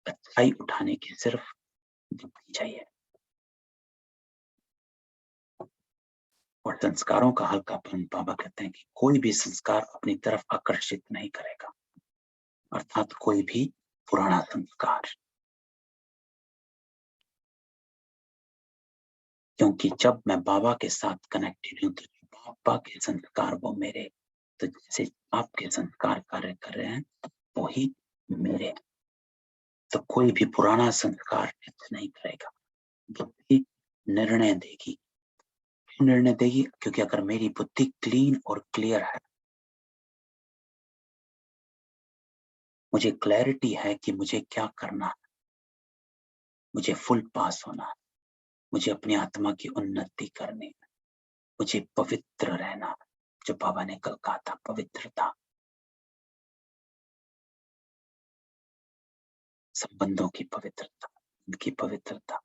अच्छाई उठाने की सिर्फ बुद्धि चाहिए। और संस्कारों का हल्कापन, बाबा कहते हैं कि कोई भी संस्कार अपनी तरफ आकर्षित नहीं करेगा, अर्थात कोई भी पुराना संस्कार, क्योंकि जब मैं बाबा के साथ कनेक्टेड हूं तो बाबा के संस्कार वो मेरे, तो जैसे आपके संस्कार कार्य कर रहे हैं वही मेरे, तो कोई भी पुराना संस्कार नहीं करेगा। बुद्धि निर्णय देगी। क्यों निर्णय देगी? क्योंकि अगर मेरी बुद्धि क्लीन और क्लियर है, मुझे क्लैरिटी है कि मुझे क्या करना है, मुझे फुल पास होना है, मुझे अपनी आत्मा की उन्नति करनी है, मुझे पवित्र रहना है, जो बाबा ने कल कहा था, पवित्रता, संबंधों की पवित्रता, उनकी पवित्रता,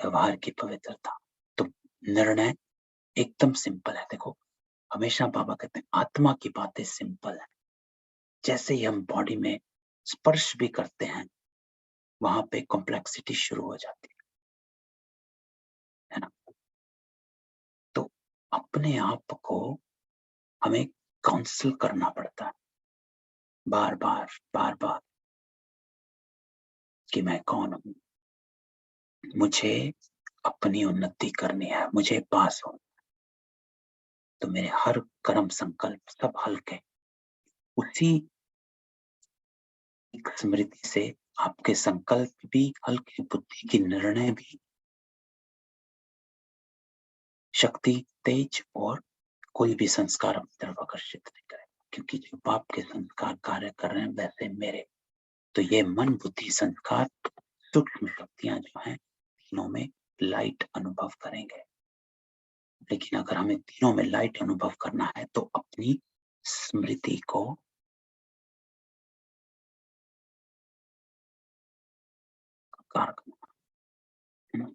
व्यवहार की पवित्रता। तो निर्णय एकदम सिंपल है। देखो, हमेशा बाबा कहते हैं आत्मा की बातें सिंपल है, जैसे ही हम बॉडी में स्पर्श भी करते हैं वहां पे कॉम्प्लेक्सिटी शुरू हो जाती है ना। तो अपने आप को हमें काउंसिल करना पड़ता है बार बार कि मैं कौन हूं, मुझे अपनी उन्नति करनी है, मुझे पास हो। तो मेरे हर कर्म संकल्प सब हल्के, उसी स्मृति से आपके संकल्प भी हल्के, बुद्धि की निर्णय भी शक्ति तेज, और कोई भी संस्कार अपनी तरफ आकर्षित नहीं करेगा, क्योंकि जो बाप के संस्कार कार्य कर रहे हैं वैसे मेरे। तो ये मन बुद्धि संस्कार सूक्ष्म शक्तियां जो हैं तीनों में लाइट अनुभव करेंगे। लेकिन अगर हमें तीनों में लाइट अनुभव करना है तो अपनी स्मृति को आकार करना है ना।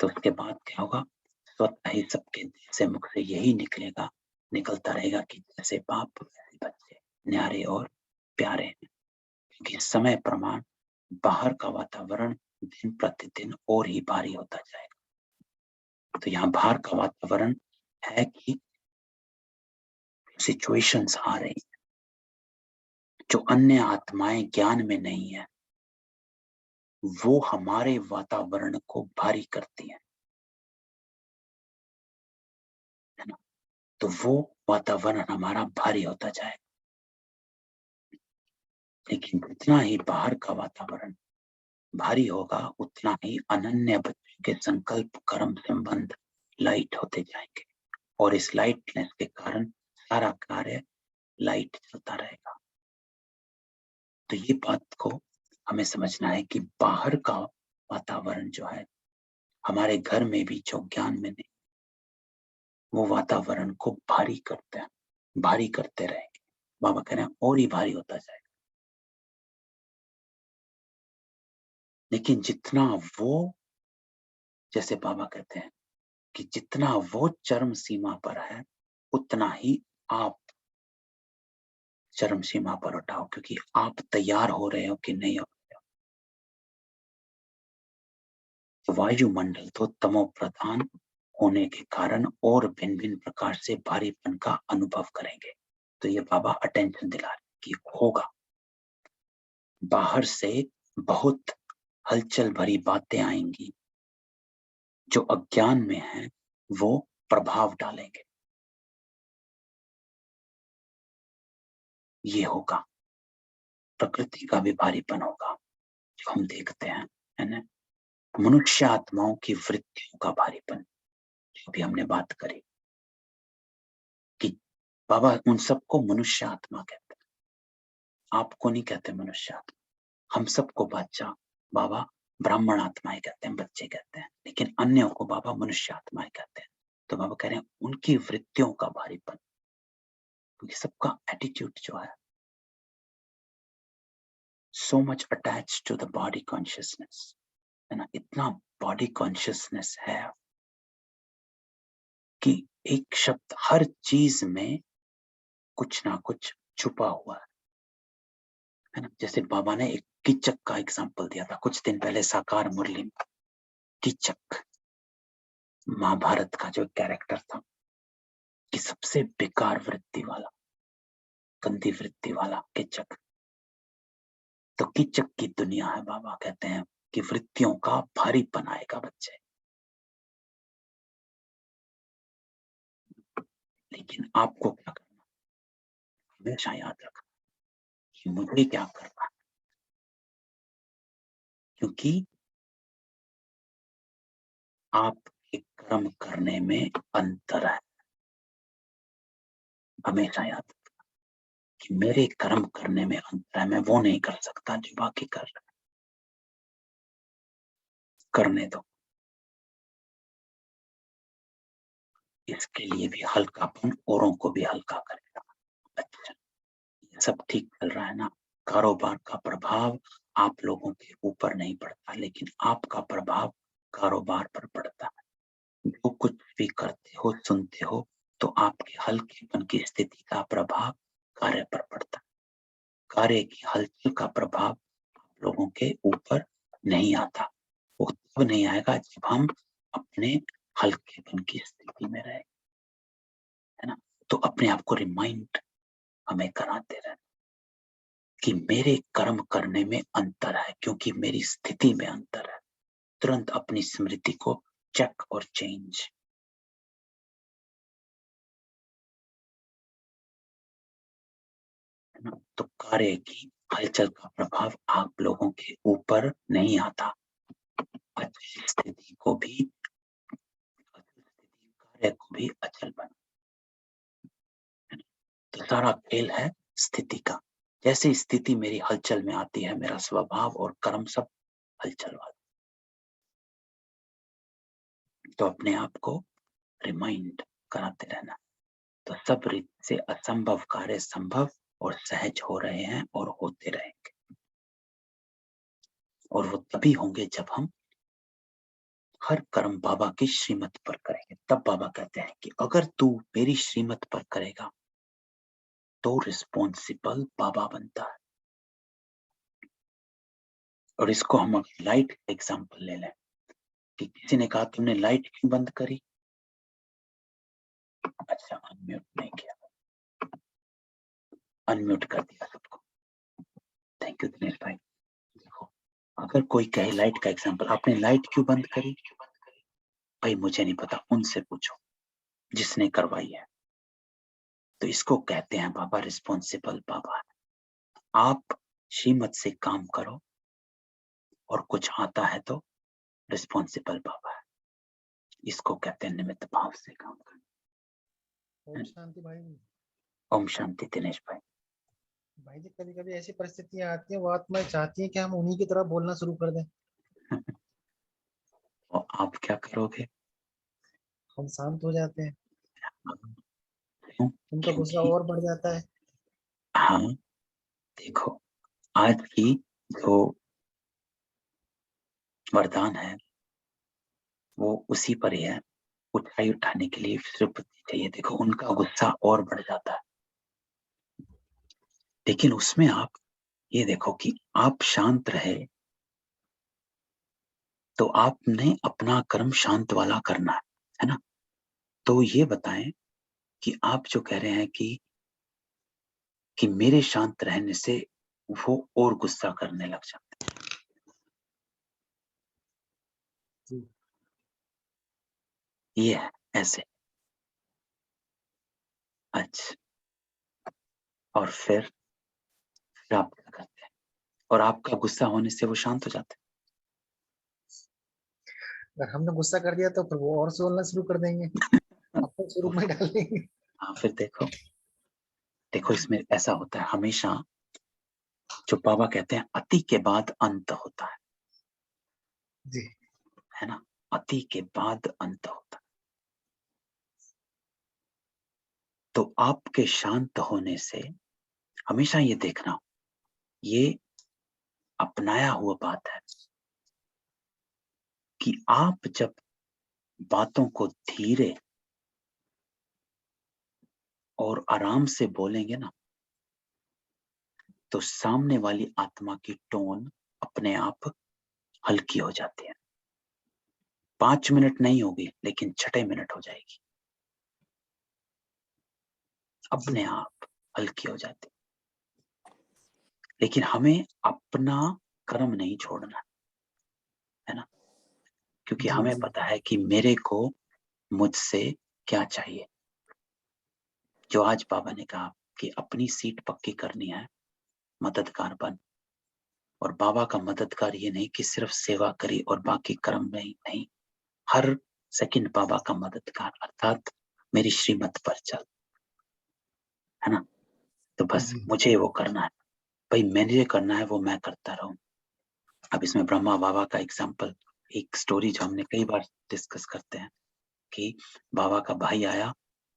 तो उसके बाद क्या होगा, स्वतः ही सबके दिल से मुख से यही निकलता रहेगा कि जैसे बाप वैसे बच्चे, न्यारे और प्यारे हैं। क्योंकि समय प्रमाण बाहर का वातावरण दिन प्रतिदिन और ही भारी होता जाएगा। तो यहाँ बाहर का वातावरण है कि सिचुएशंस आ रही जो अन्य आत्माएं ज्ञान में नहीं है, वो हमारे वातावरण को भारी करती है ना। तो वो वातावरण हमारा भारी होता जाएगा। लेकिन जितना ही बाहर का वातावरण भारी होगा, उतना ही अनन्य बच्चों के संकल्प कर्म संबंध लाइट होते जाएंगे, और इस लाइटनेस के कारण सारा कार्य लाइट चलता रहेगा। तो ये बात को हमें समझना है कि बाहर का वातावरण जो है, हमारे घर में भी जो ज्ञान में नहीं, वो वातावरण को भारी करते हैं, भारी करते रहेंगे। बाबा कह रहे हैं और ही भारी होता जाएगा। लेकिन जितना वो, जैसे बाबा कहते हैं कि जितना वो चरम सीमा पर है, उतना ही आप चरम सीमा पर उठाओ, क्योंकि आप तैयार हो रहे हो कि नहीं हो रहे हो। वायुमंडल तो तमो प्रधान होने के कारण और भिन्न भिन्न प्रकार से भारीपन का अनुभव करेंगे। तो ये बाबा अटेंशन दिला रहे कि होगा, बाहर से बहुत हलचल भरी बातें आएंगी, जो अज्ञान में है वो प्रभाव डालेंगे। ये होगा, प्रकृति का भी भारीपन होगा जो हम देखते हैं, है ना। मनुष्य आत्माओं की वृत्तियों का भारीपन, जो भी हमने बात करी कि बाबा उन सबको मनुष्य आत्मा कहते हैं, आपको नहीं कहते मनुष्य आत्मा, हम सबको बादशाह बाबा ब्राह्मण आत्माएं कहते हैं, बच्चे कहते हैं, लेकिन अन्यों को बाबा मनुष्य आत्माएं कहते हैं। तो बाबा कह रहे हैं उनकी वृत्तियों का भारीपन, क्योंकि सबका एटीट्यूड जो है so much attach to the body consciousness, है ना, इतना बॉडी कॉन्शियसनेस है कि एक शब्द हर चीज में कुछ ना कुछ छुपा हुआ है ना। जैसे बाबा ने एक कीचक का एग्जाम्पल दिया था कुछ दिन पहले साकार मुरली में। कीचक महाभारत का जो कैरेक्टर था कि सबसे बेकार वृत्ति वाला, गंदी वृत्ति वाला कीचक। तो कीचक की दुनिया है, बाबा कहते हैं कि वृत्तियों का भारीपन आएगा बच्चे, लेकिन आपको क्या करना, हमेशा याद रखना कि मुझे क्या करना है, क्योंकि आपके कर्म करने में अंतर है। हमेशा याद रखना कि मेरे कर्म करने में अंतर है, मैं वो नहीं कर सकता जो बाकी कर रहे हैं। करने दो, इसके लिए भी हल्कापन औरों को भी हल्का करेगा। अच्छा, ये सब ठीक चल रहा है ना, कारोबार का प्रभाव आप लोगों के ऊपर नहीं पड़ता, लेकिन आपका प्रभाव कारोबार पर पड़ता है। जो कुछ भी करते हो, सुनते हो, तो आपके हल्केपन की स्थिति का प्रभाव कार्य पर पड़ता है। कार्य की हलचल का प्रभाव आप लोगों के ऊपर नहीं आता, वो तब नहीं आएगा जब हम अपने हल्केपन की स्थिति में रहे, है ना। तो अपने आप को रिमाइंड हमें कराते रहना कि मेरे कर्म करने में अंतर है, क्योंकि मेरी स्थिति में अंतर है। तुरंत अपनी स्मृति को चेक और चेंज, है ना। तो कार्य की हलचल का प्रभाव आप लोगों के ऊपर नहीं आता, अच्छी स्थिति को भी, कार्य को भी अचल बना। तो सारा खेल है स्थिति का। जैसे स्थिति मेरी हलचल में आती है, मेरा स्वभाव और कर्म सब हलचल वाला। तो अपने आप को रिमाइंड कराते रहना। तो सब रीति से असंभव कार्य संभव और सहज हो रहे हैं और होते रहेंगे, और वो तभी होंगे जब हम हर कर्म बाबा की श्रीमत पर करेंगे। तब बाबा कहते हैं कि अगर तू मेरी श्रीमत पर करेगा तो रिस्पॉन्सिबल बाबा बनता है। और इसको हम लाइट का एग्जाम्पल ले लें कि किसी ने कहा तुमने लाइट क्यों बंद करी? अच्छा, अनम्यूट नहीं किया, अनम्यूट कर दिया सबको। थैंक यू दिनेश भाई। देखो, अगर कोई कहे लाइट का एग्जाम्पल, आपने लाइट क्यों बंद करी? भाई मुझे नहीं पता, उनसे पूछो जिसने करवाई है। तो इसको कहते हैं बाबा रिस्पॉन्सिबल बाबा है। आप श्रीमत से काम करो और कुछ आता है तो रिस्पॉन्सिबल बाबा है। इसको कहते हैं निमित्त भाव से काम करना। ओम शांति भाई। ओम शांति दिनेश भाई। भाई जी कभी कभी ऐसी परिस्थितियां आती हैं, वो आत्माएं चाहती हैं कि हम उन्हीं की तरह बोलना शुरू कर दें। और आप क्या करोगे? हम शांत हो जाते हैं, क्यों? उनका गुस्सा क्योंकि और बढ़ जाता है। हाँ, देखो, आज की जो वरदान है वो उसी पर ही है। ऊंचाई उठाने के लिए सिर्फ बुद्धि चाहिए। देखो, उनका गुस्सा और बढ़ जाता है, लेकिन उसमें आप ये देखो कि आप शांत रहे, तो आपने अपना कर्म शांत वाला करना है ना। तो ये बताएं कि आप जो कह रहे हैं कि मेरे शांत रहने से वो और गुस्सा करने लग जाते हैं। जी। ये है ऐसे। अच्छा, और फिर फिर आप क्या करते हैं? और आपका गुस्सा होने से वो शांत हो जाते अगर हमने गुस्सा कर दिया तो फिर वो और बोलना शुरू कर देंगे, हैं। अपने स्वरूप में डाल देंगे। हाँ, फिर देखो देखो इसमें ऐसा होता है हमेशा, जो बाबा कहते हैं अति के बाद अंत होता जी है ना, अति के बाद अंत होता है। तो आपके शांत होने से हमेशा ये देखना, ये अपनाया हुआ बात है कि आप जब बातों को धीरे और आराम से बोलेंगे ना, तो सामने वाली आत्मा की टोन अपने आप हल्की हो जाती है। 5 मिनट नहीं होगी, लेकिन 6 मिनट हो जाएगी, अपने आप हल्की हो जाती है। लेकिन हमें अपना कर्म नहीं छोड़ना है ना, क्योंकि जी हमें जी पता है कि मेरे को मुझसे क्या चाहिए। जो आज बाबा ने कहा कि अपनी सीट पक्की करनी है, मददगार बन। और बाबा का मददगार ये नहीं कि सिर्फ सेवा करी और बाकी कर्म नहीं, नहीं, हर सेकंड बाबा का मददगार, अर्थात मेरी श्रीमत पर चल, है ना। तो बस जी मुझे वो करना है भाई, मैंने ये करना है वो मैं करता रहूं। अब इसमें ब्रह्मा बाबा का एग्जाम्पल, एक स्टोरी जो हमने कई बार डिस्कस करते हैं कि बाबा का भाई आया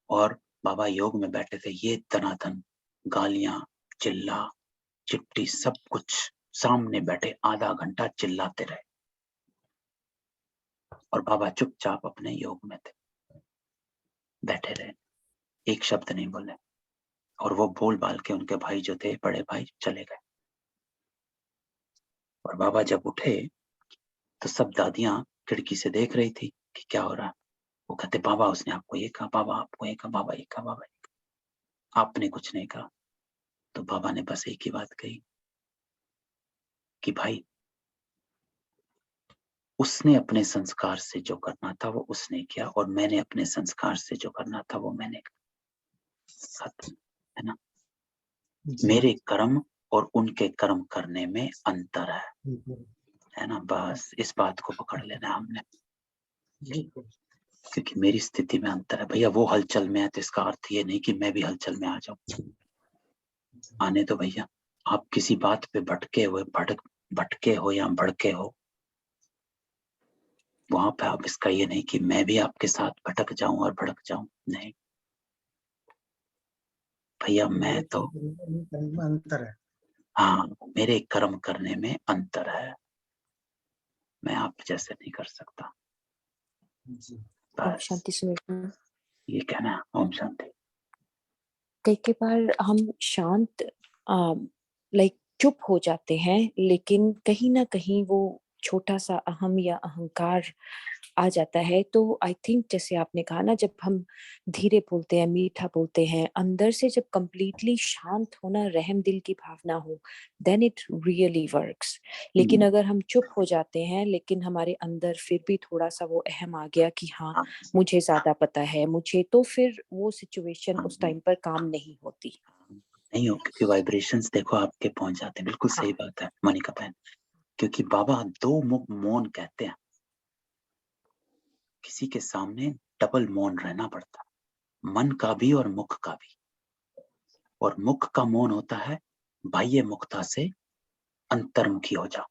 और बाबा योग में बैठे थे, ये दनादन गालियां, चिल्ला चिट्ठी सब कुछ सामने बैठे आधा घंटा चिल्लाते रहे, और बाबा चुपचाप अपने योग में थे, बैठे रहे, एक शब्द नहीं बोले। और वो बोल बाल के उनके भाई जो थे, बड़े भाई, चले गए। और बाबा जब उठे तो सब दादियां खिड़की से देख रही थी कि क्या हो रहा है। वो कहते, बाबा उसने आपको ये कहा, बाबा आपको ये कहा, बाबा ये कहा, बाबा ये कहा, आपने कुछ नहीं कहा। तो बाबा ने बस एक ही बात कही कि भाई, उसने अपने संस्कार से जो करना था वो उसने किया, और मैंने अपने संस्कार से जो करना था वो मैंने किया, खत्म, है ना। जी मेरे कर्म और उनके कर्म करने में अंतर बिल्कुल है ना। बस इस बात को पकड़ लेना है हमने, बिल्कुल। क्योंकि मेरी स्थिति में अंतर है भैया। वो हलचल में है तो इसका अर्थ ये नहीं कि मैं भी हलचल में आ जाऊं। आने तो भैया, आप किसी बात पे भटके हो या भड़के हो, वहां पे आप, इसका ये नहीं कि मैं भी आपके साथ भटक जाऊं और भड़क जाऊं, नहीं भैया। मैं मेरे तो, कर्म में अंतर है। हाँ, मेरे कर्म करने में अंतर है, मैं आप जैसे नहीं कर सकता। जी ओम बस शांति सुमिरन। ये कहना है। ओम शांति। कई बार हम शांत लाइक चुप हो जाते हैं, लेकिन कहीं ना कहीं वो छोटा सा अहम या अहंकार आ जाता है। तो आई थिंक जैसे आपने कहा ना, जब हम धीरे बोलते हैं, मीठा बोलते हैं, अंदर से जब कंप्लीटली शांत होना, रहम दिल की भावना हो, देन इट रियली वर्क्स। लेकिन अगर हम चुप हो जाते हैं, लेकिन हमारे अंदर फिर भी थोड़ा सा वो अहम आ गया कि हाँ हाँ, मुझे ज्यादा पता है मुझे, तो फिर वो सिचुएशन हाँ, उस टाइम पर काम नहीं होती। नहीं हो, क्योंकि वाइब्रेशंस देखो आपके पहुंच जाते हैं। बिल्कुल हाँ सही बात है मनिका बहन, क्योंकि बाबा दो मुख मौन कहते हैं, किसी के सामने डबल मौन रहना पड़ता है, मन का भी और मुख का भी। और मुख का मौन होता है बाह्य मुक्ता से अंतर्मुखी हो जाओ,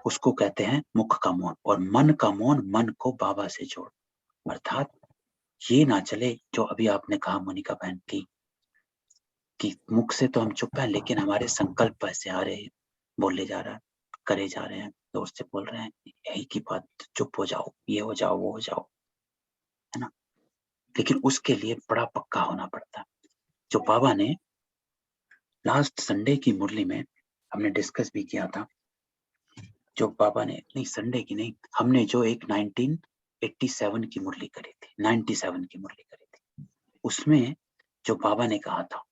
उसको कहते हैं मुख का मौन। और मन का मौन, मन को बाबा से जोड़, अर्थात ये ना चले जो अभी आपने कहा मोनिका बहन की, कि मुख से तो हम चुप हैं लेकिन हमारे संकल्प ऐसे आ रहे हैं, बोले जा रहा है, करे जा रहे हैं, जोर से बोल रहे हैं यही की बात, चुप हो जाओ, ये हो जाओ, वो हो जाओ, है ना। लेकिन उसके लिए बड़ा पक्का होना पड़ता है। जो बाबा ने लास्ट संडे की मुरली में हमने डिस्कस भी किया था, जो बाबा ने, नहीं संडे की नहीं, हमने जो एक 1987 की मुरली करी थी, 97 की मुरली करी थी, उसमें जो बाबा ने कहा था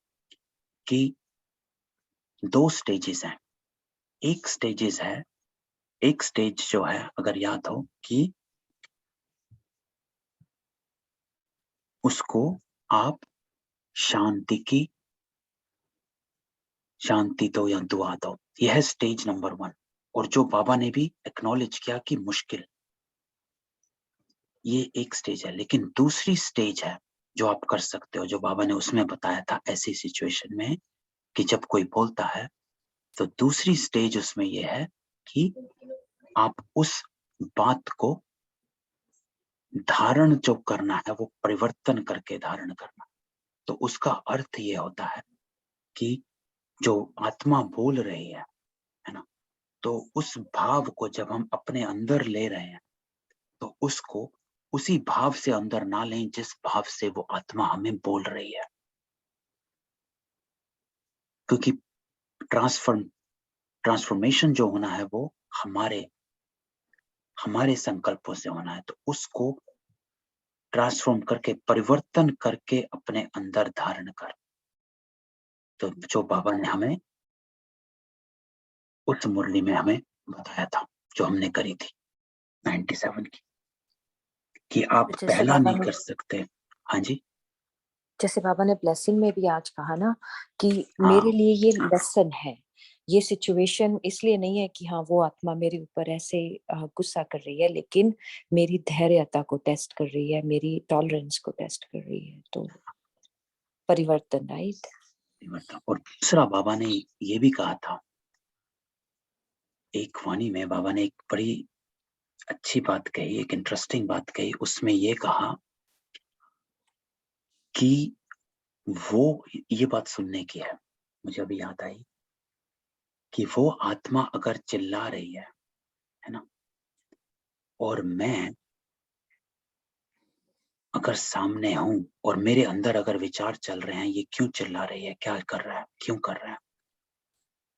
कि 2 स्टेजेस हैं। एक स्टेजेस है, एक स्टेज जो है, अगर याद हो, कि उसको आप शांति की शांति दो या दुआ दो। यह है स्टेज नंबर 1। और जो बाबा ने भी एक्नॉलेज किया कि मुश्किल, ये एक स्टेज है। लेकिन दूसरी स्टेज है जो आप कर सकते हो, जो बाबा ने उसमें बताया था ऐसी सिचुएशन में कि जब कोई बोलता है, तो दूसरी स्टेज उसमें ये है कि आप उस बात को धारण जो करना है वो परिवर्तन करके धारण करना। तो उसका अर्थ ये होता है कि जो आत्मा बोल रही है ना, तो उस भाव को जब हम अपने अंदर ले रहे हैं, तो उसको उसी भाव से अंदर ना लें जिस भाव से वो आत्मा हमें बोल रही है। क्योंकि ट्रांसफॉर्मेशन जो होना है वो हमारे संकल्पों से होना है। तो उसको ट्रांसफॉर्म करके, परिवर्तन करके अपने अंदर धारण कर। तो जो बाबा ने हमें उस मुरली में हमें बताया था, जो हमने करी थी 97 की, कि आप जैसे पहला बाबा नहीं ने कर सकते। हाँ जी, जैसे बाबा ने ब्लेसिंग में भी आज कहा ना कि हाँ मेरे लिए ये लेसन है, ये सिचुएशन इसलिए नहीं है कि हाँ वो आत्मा मेरे ऊपर ऐसे गुस्सा कर रही है, लेकिन मेरी धैर्यता को टेस्ट कर रही है, मेरी टॉलरेंस को टेस्ट कर रही है। तो परिवर्तन, राइट। परिवर्तन। और दूसरा बाबा ने ये भी कहा था, एक वाणी में बाबा ने एक बड़ी अच्छी बात कही, एक इंटरेस्टिंग बात कही। उसमें ये कहा कि वो, ये बात सुनने की है, मुझे अभी याद आई, कि वो आत्मा अगर चिल्ला रही है ना, और मैं अगर सामने हूं और मेरे अंदर अगर विचार चल रहे हैं, ये क्यों चिल्ला रही है, क्या कर रहा है, क्यों कर रहा है,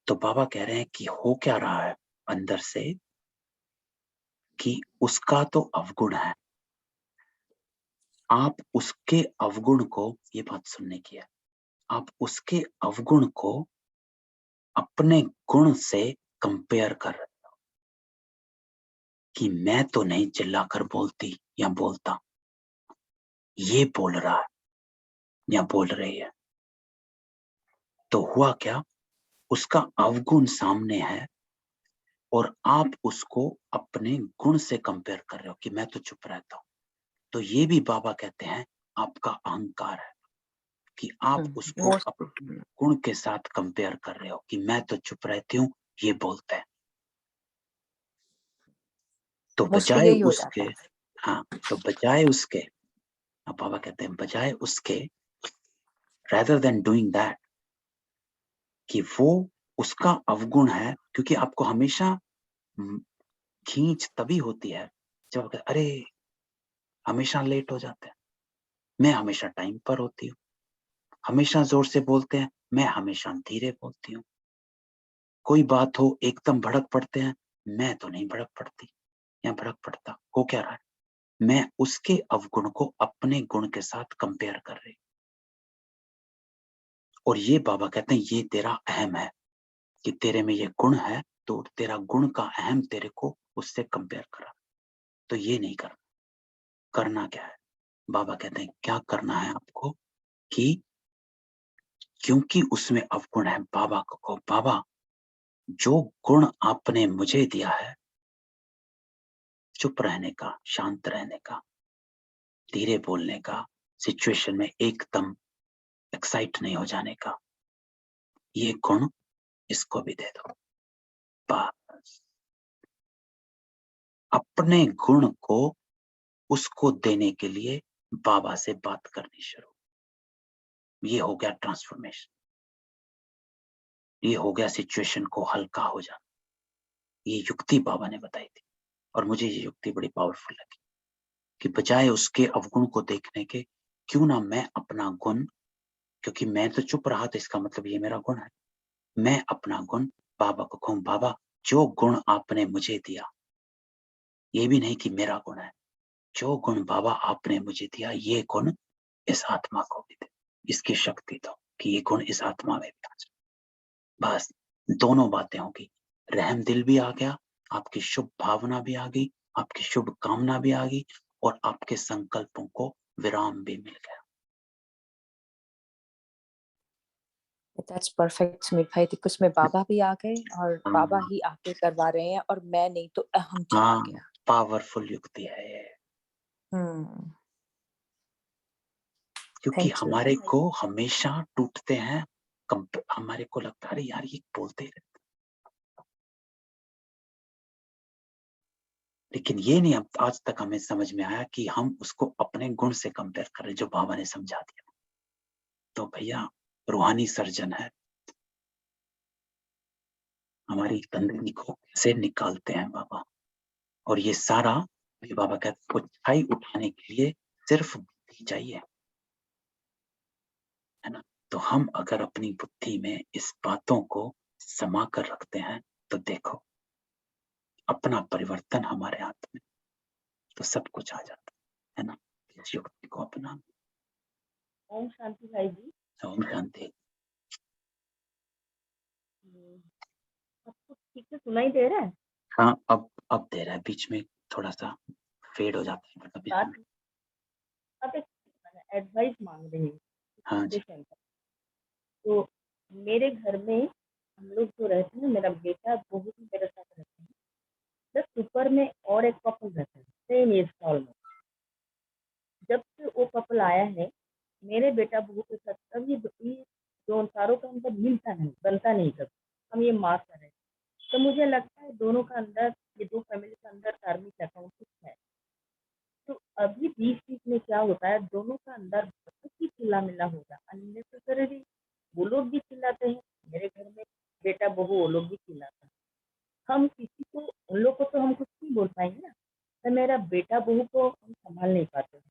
तो बाबा कह रहे हैं कि हो क्या रहा है अंदर से, कि उसका तो अवगुण है। आप उसके अवगुण को, ये बात सुनने की है, आप उसके अवगुण को अपने गुण से कंपेयर कर रहे हो कि मैं तो नहीं चिल्लाकर बोलती या बोलता, ये बोल रहा है या बोल रही है। तो हुआ क्या, उसका अवगुण सामने है और आप उसको अपने गुण से कंपेयर कर रहे हो कि मैं तो चुप रहता हूं। तो ये भी बाबा कहते हैं आपका अहंकार है, कि आप उसको गुण के साथ कंपेयर कर रहे हो कि मैं तो चुप रहती हूँ, ये बोलते हैं। तो मोस्टली बजाय यही हो उसके, जाता है। हाँ, तो बजाय उसके, अब बाबा कहते हैं बजाय उसके, rather than doing that, कि वो उसका अवगुण है। क्योंकि आपको हमेशा खींच तभी होती है जब आप कहते, अरे हमेशा लेट हो जाते हैं, मैं हमेशा टाइम पर होती हूँ, हमेशा जोर से बोलते हैं, मैं हमेशा धीरे बोलती हूँ, कोई बात हो एकदम भड़क पड़ते हैं, मैं तो नहीं भड़क पड़ती या भड़क पड़ता। हो क्या रहा है, मैं उसके अवगुण को अपने गुण के साथ कंपेयर कर रही। और ये बाबा कहते हैं ये तेरा अहम है, कि तेरे में ये गुण है, तो तेरा गुण का अहम तेरे को उससे कंपेयर करा। तो ये नहीं करना। करना क्या है, बाबा कहते हैं क्या करना है आपको, कि क्योंकि उसमें अवगुण है, बाबा को कहो, बाबा जो गुण आपने मुझे दिया है, चुप रहने का, शांत रहने का, धीरे बोलने का, सिचुएशन में एकदम एक्साइट नहीं हो जाने का, ये गुण इसको भी दे दो। बस अपने गुण को उसको देने के लिए बाबा से बात करनी शुरू। ये हो गया ट्रांसफॉर्मेशन, ये हो गया सिचुएशन को हल्का हो जाना। ये युक्ति बाबा ने बताई थी और मुझे ये युक्ति बड़ी पावरफुल लगी, कि बजाय उसके अवगुण को देखने के, क्यों ना मैं अपना गुण, क्योंकि मैं तो चुप रहा तो इसका मतलब ये मेरा गुण है, मैं अपना गुण बाबा को कहूं, बाबा जो गुण आपने मुझे दिया, ये भी नहीं कि मेरा गुण है, जो गुण बाबा आपने मुझे दिया, ये गुण इस आत्मा को भी दे, इसकी शक्ति दो कि ये गुण इस आत्मा में भी आ जाए। बस दोनों बातें होगी, रहम दिल भी आ गया, आपकी शुभ भावना भी आ गई, आपकी शुभ कामना भी आ गई, और आपके संकल्पों को विराम भी मिल गया। दैट्स परफेक्ट सुमित भाई। देखो उसमें बाबा भी आ गए और बाबा हाँ ही आके करवा रहे हैं और मैं नहीं तो अहम चला हाँ, गया। पावरफुल युक्ति है ये, क्योंकि थैंक यू। हमारे को हमेशा टूटते हैं। हमारे को लगता है अरे यार ये बोलते रहते, लेकिन ये नहीं अब आज तक हमें समझ में आया कि हम उसको अपने गुण से कंपेयर कर रहे, जो बाबा ने समझा दिया। तो भैया रूहानी सर्जन है, हमारी गंदगी को कैसे निकालते हैं बाबा। और ये सारा ये बाबा कहते हैं ऊंचाई उठाने के लिए सिर्फ बुद्धि चाहिए, है ना। तो हम अगर अपनी बुद्धि में इस बातों को समा कर रखते हैं तो देखो अपना परिवर्तन हमारे हाथ में, तो सब कुछ आ जाता है ना। इस युक्ति को अपना। ओम शांति भाई जी। ओम शांति। आपको ठीक से सुनाई दे रहा है? हाँ अब दे रहा है, बीच में थोड़ा सा फेड हो जाता है कभी। बात आप एक एडवाइस मांग रहे हैं हाँ जी। पेशेंट। तो मेरे घर में हम लोग जो रहते हैं, मेरा बेटा बहू भी मेरे साथ रहते हैं, जस्ट ऊपर में और एक कपल रहता है सेम एज हॉल में। जब से वो कपल आया है, मेरे बेटा बहू के साथ कभी भी जो चारों का अंदर मिलता नहीं, बनता नहीं। कभी हम ये मार्क कर रहे हैं, तो मुझे लगता है दोनों का अंदर, ये दो फैमिली का अंदर कार्मिक अकाउंट कुछ है। तो अभी बीच-बीच में क्या होता है, दोनों का अंदर बहुत ही चिल्ला-मिल्ला होगा, अननेसेसरीली वो लोग भी चिल्लाते हैं, मेरे घर में बेटा-बहू वो लोग भी चिल्लाते हैं। हम किसी को, उन लोग को तो हम कुछ नहीं बोल पाएँगे ना, तो मेरा बेटा-बहू को हम सँभाल नहीं पाते हैं।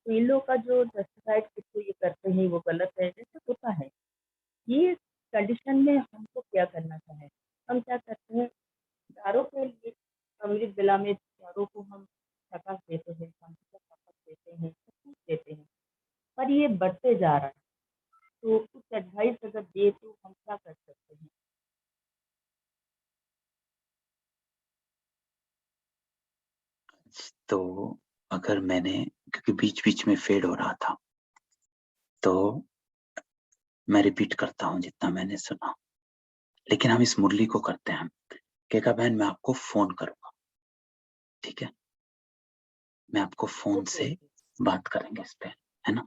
तो इन लोग का जो जस्टिफाइड खुद को ये करते हैं, वो गलत है, जैसे होता है। ये कंडीशन में हमको क्या करना चाहिए? हम क्या करते हैं, चारों के लिए अमृत बेला में चारों को हम प्रकाश देते हैं, शांति का प्रकाश देते हैं, सब कुछ देते हैं, पर ये बढ़ते जा रहा है। तो कुछ एडवाइस अगर दे तो हम क्या कर सकते हैं? तो अगर मैंने, क्योंकि बीच बीच में फेड हो रहा था, तो मैं रिपीट करता हूँ जितना मैंने सुना। लेकिन हम इस मुरली को करते हैं, कहेगा बहन मैं आपको फोन करूंगा, ठीक है, मैं आपको फोन ओके, से ओके। बात करेंगे इस पे, है ना।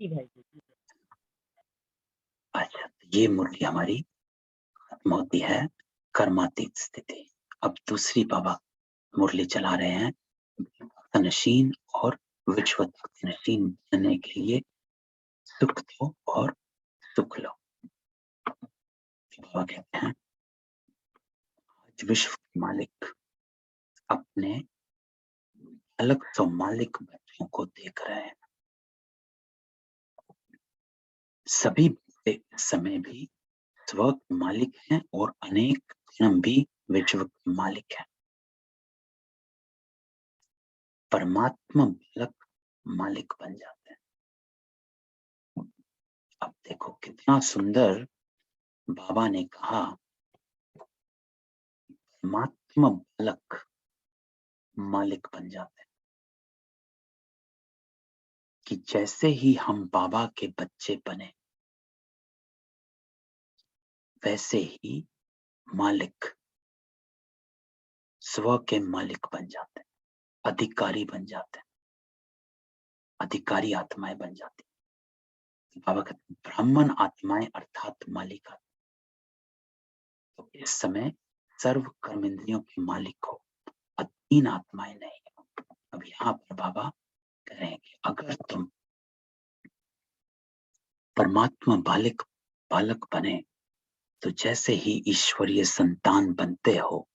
जी भाई जी, जी। अच्छा, ये मुरली हमारी खत्म होती है कर्मातीत स्थिति। अब दूसरी बाबा मुरली चला रहे हैं, नशीन और विश्व नशीन बनने के लिए सुख दो और सुख लो। बाबा कहते हैं आज विश्व के मालिक अपने अलग सौ मालिक बच्चों को देख रहे हैं। सभी बच्चे इस समय भी स्व के मालिक हैं और अनेक जन्म भी विश्व के मालिक हैं। परमात्मा बालक मालिक बन जाते हैं। अब देखो कितना सुंदर बाबा ने कहा, परमात्मा बालक मालिक बन जाते हैं, कि जैसे ही हम बाबा के बच्चे बने वैसे ही मालिक स्व के मालिक बन जाते हैं, अधिकारी बन जाते हैं, अधिकारी आत्माएं बन जाती हैं। बाबा कहते हैं ब्राह्मण आत्माएं अर्थात मालिक। तो इस समय सर्व कर्मेंद्रियों के मालिक हो, अधीन आत्माएं नहीं। अब यहाँ पर बाबा कह रहे हैं कि अगर तुम परमात्मा बालक बने तो जैसे ही ईश्वरीय संतान बनते हो,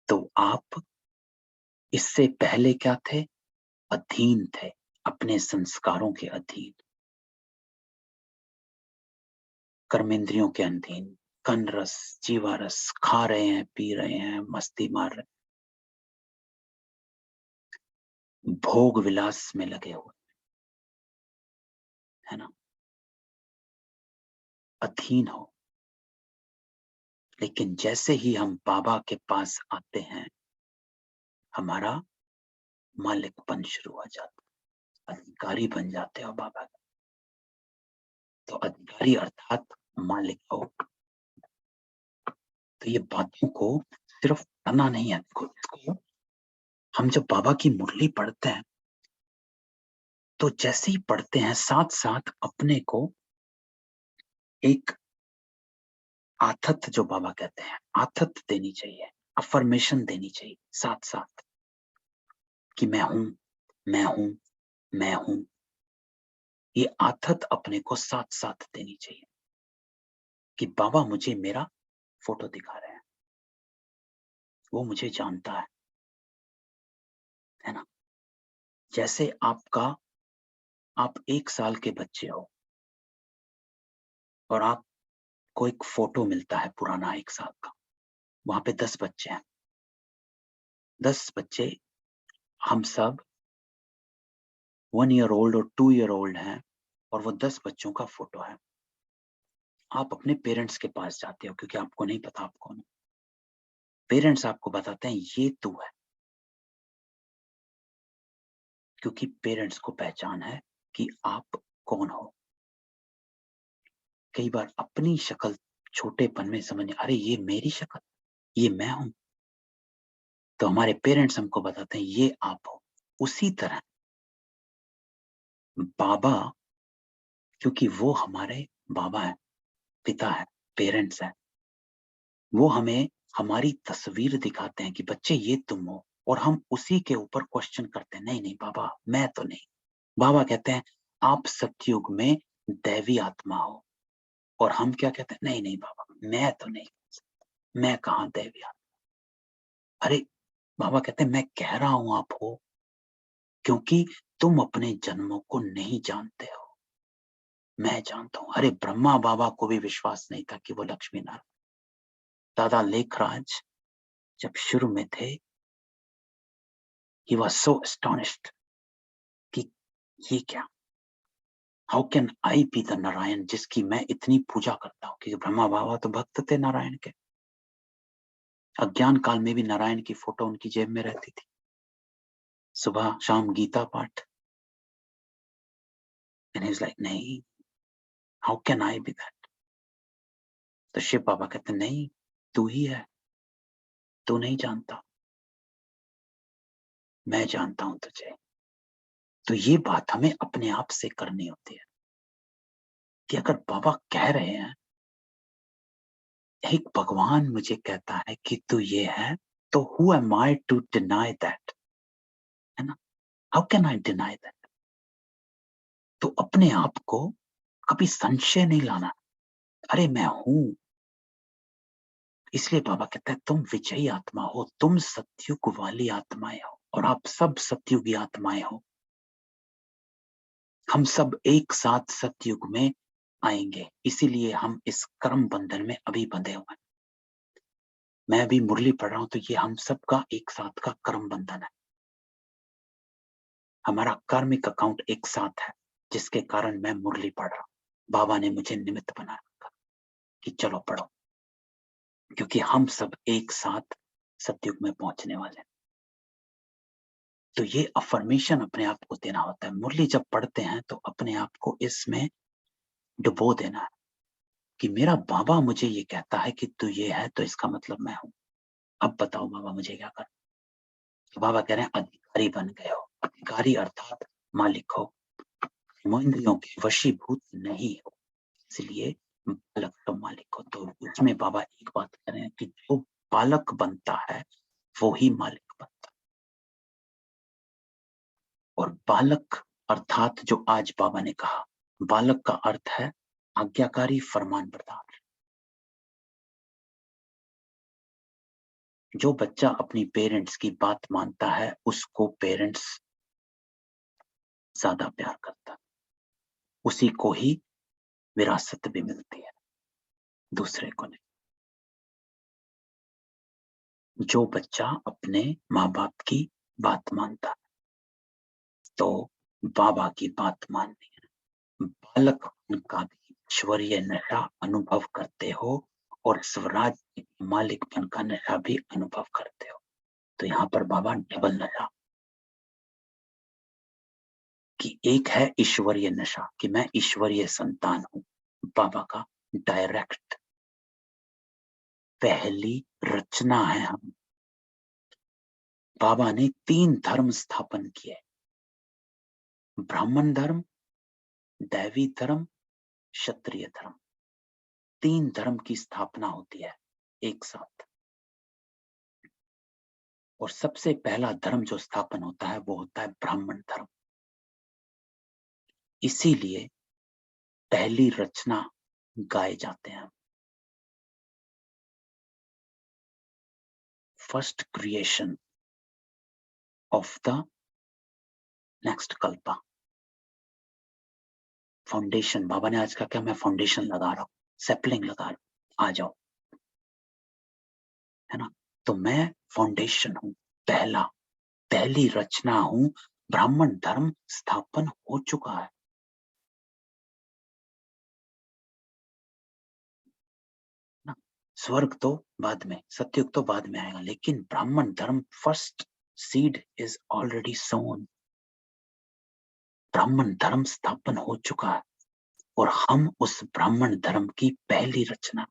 तो आप इससे पहले क्या थे? अधीन थे, अपने संस्कारों के अधीन, कर्मेंद्रियों के अधीन, कन रस जीवा रस खा रहे हैं, पी रहे हैं, मस्ती मार रहे हैं, भोग विलास में लगे हुए, है ना, अधीन हो। लेकिन जैसे ही हम बाबा के पास आते हैं, हमारा मालिकपन शुरू हो जाता है, अधिकारी बन जाते हो बाबा का। तो अधिकारी अर्थात मालिक हो। तो ये बातों को सिर्फ पढ़ना नहीं है, देखो इसको हम जब बाबा की मुरली पढ़ते हैं तो जैसे ही पढ़ते हैं साथ साथ अपने को एक आथत, जो बाबा कहते हैं आथत देनी चाहिए, अफर्मेशन देनी चाहिए साथ साथ कि मैं हूं, मैं हूं, मैं हूं। ये आथत अपने को साथ साथ देनी चाहिए कि बाबा मुझे मेरा फोटो दिखा रहे हैं, वो मुझे जानता है ना। जैसे आप 1 साल के बच्चे हो और आपको एक फोटो मिलता है पुराना 1 साल का, वहां पे 10 बच्चे हैं, 10 बच्चे, हम सब 1 ईयर ओल्ड और 2 ईयर ओल्ड हैं और वो 10 बच्चों का फोटो है। आप अपने पेरेंट्स के पास जाते हो क्योंकि आपको नहीं पता आप कौन हो। पेरेंट्स आपको बताते हैं ये तू है, क्योंकि पेरेंट्स को पहचान है कि आप कौन हो। कई बार अपनी शक्ल छोटेपन में समझ, अरे ये मेरी शक्ल, ये मैं हूं, तो हमारे पेरेंट्स हमको बताते हैं ये आप हो। उसी तरह बाबा, क्योंकि वो हमारे बाबा है, पिता है, पेरेंट्स है, वो हमें हमारी तस्वीर दिखाते हैं कि बच्चे ये तुम हो, और हम उसी के ऊपर क्वेश्चन करते हैं, नहीं नहीं बाबा मैं तो नहीं। बाबा कहते हैं आप सतयुग में दैवी आत्मा हो, और हम क्या कहते हैं, नहीं नहीं बाबा मैं तो नहीं, मैं कहाँ दैवी आत्मा। अरे बाबा कहते हैं मैं कह रहा हूं आप हो, क्योंकि तुम अपने जन्मों को नहीं जानते हो, मैं जानता हूं। अरे ब्रह्मा बाबा को भी विश्वास नहीं था कि वो लक्ष्मी नारायण। दादा लेखराज जब शुरू में थे, he was so astonished कि ये क्या, how can I be the Narayan जिसकी मैं इतनी पूजा करता हूं। क्योंकि ब्रह्मा बाबा तो भक्त थे नारायण के, अज्ञान काल में भी नारायण की फोटो उनकी जेब में रहती थी, सुबह शाम गीता पाठ। एंड ही इज लाइक नहीं, how can I be that. तो शिव बाबा कहते नहीं तू ही है, तू नहीं जानता, मैं जानता हूं तुझे। तो ये बात हमें अपने आप से करनी होती है कि अगर बाबा कह रहे हैं, एक भगवान मुझे कहता है कि तू ये है, तो who am I to deny that, है ना। How can I deny that. तो अपने आप को कभी संशय नहीं लाना, अरे मैं हूं। इसलिए बाबा कहता है तुम विजयी आत्मा हो, तुम सतयुग वाली आत्माएं हो, और आप सब सतयुगी आत्माएं हो। हम सब एक साथ सतयुग में आएंगे, इसीलिए हम इस कर्म बंधन में अभी बंधे हुए हैं। मैं अभी मुरली पढ़ रहा हूं तो ये हम सबका एक साथ का कर्म बंधन है, हमारा कार्मिक अकाउंट एक साथ है, जिसके कारण मैं मुरली पढ़ रहा हूं। बाबा ने मुझे निमित्त बना रखा कि चलो पढ़ो, क्योंकि हम सब एक साथ सतयुग में पहुंचने वाले हैं। तो ये अफर्मेशन अपने आप को देना होता है। मुरली जब पढ़ते हैं तो अपने आप को इसमें डुबो देना है कि मेरा बाबा मुझे ये कहता है कि तू ये है, तो इसका मतलब मैं हूं। अब बताओ बाबा मुझे क्या करना। तो बाबा कह रहे हैं अधिकारी बन गए हो। अधिकारी अर्थात मालिक हो, इंद्रियों के वशीभूत नहीं हो, इसलिए बालक तो मालिक हो। तो उसमें बाबा एक बात कह रहे हैं कि जो बालक बनता है वो ही मालिक बनता है। और बालक अर्थात जो आज बाबा ने कहा, बालक का अर्थ है आज्ञाकारी फरमान बरदार। जो बच्चा अपनी पेरेंट्स की बात मानता है उसको पेरेंट्स ज्यादा प्यार करता है, उसी को ही विरासत भी मिलती है, दूसरे को नहीं। जो बच्चा अपने माँ बाप की बात मानता है तो बाबा की बात माननी है। बालक उनका भी ईश्वरीय नशा अनुभव करते हो और स्वराज के मालिकपन का नशा भी अनुभव करते हो। तो यहाँ पर बाबा डबल नशा, कि एक है ईश्वरीय नशा कि मैं ईश्वरीय संतान हूं, बाबा का डायरेक्ट पहली रचना है हम। बाबा ने 3 धर्म स्थापन किए, ब्राह्मण धर्म, दैवी धर्म, क्षत्रिय धर्म। 3 धर्म की स्थापना होती है एक साथ। और सबसे पहला धर्म जो स्थापन होता है वो होता है ब्राह्मण धर्म। इसीलिए पहली रचना गाए जाते हैं। First creation of the next kalpa. Foundation, बाबा ने आज का क्या, मैं फाउंडेशन लगा रहा हूं, सेपलिंग लगा रहा हूं, आ जाओ, है ना। तो मैं फाउंडेशन हूं, पहली रचना हूं। ब्राह्मण धर्म स्थापन हो चुका है ना। स्वर्ग तो बाद में, सतयुग तो बाद में आएगा, लेकिन ब्राह्मण धर्म फर्स्ट सीड इज ऑलरेडी सोन। ब्राह्मण धर्म स्थापन हो चुका है और हम उस ब्राह्मण धर्म की पहली रचना।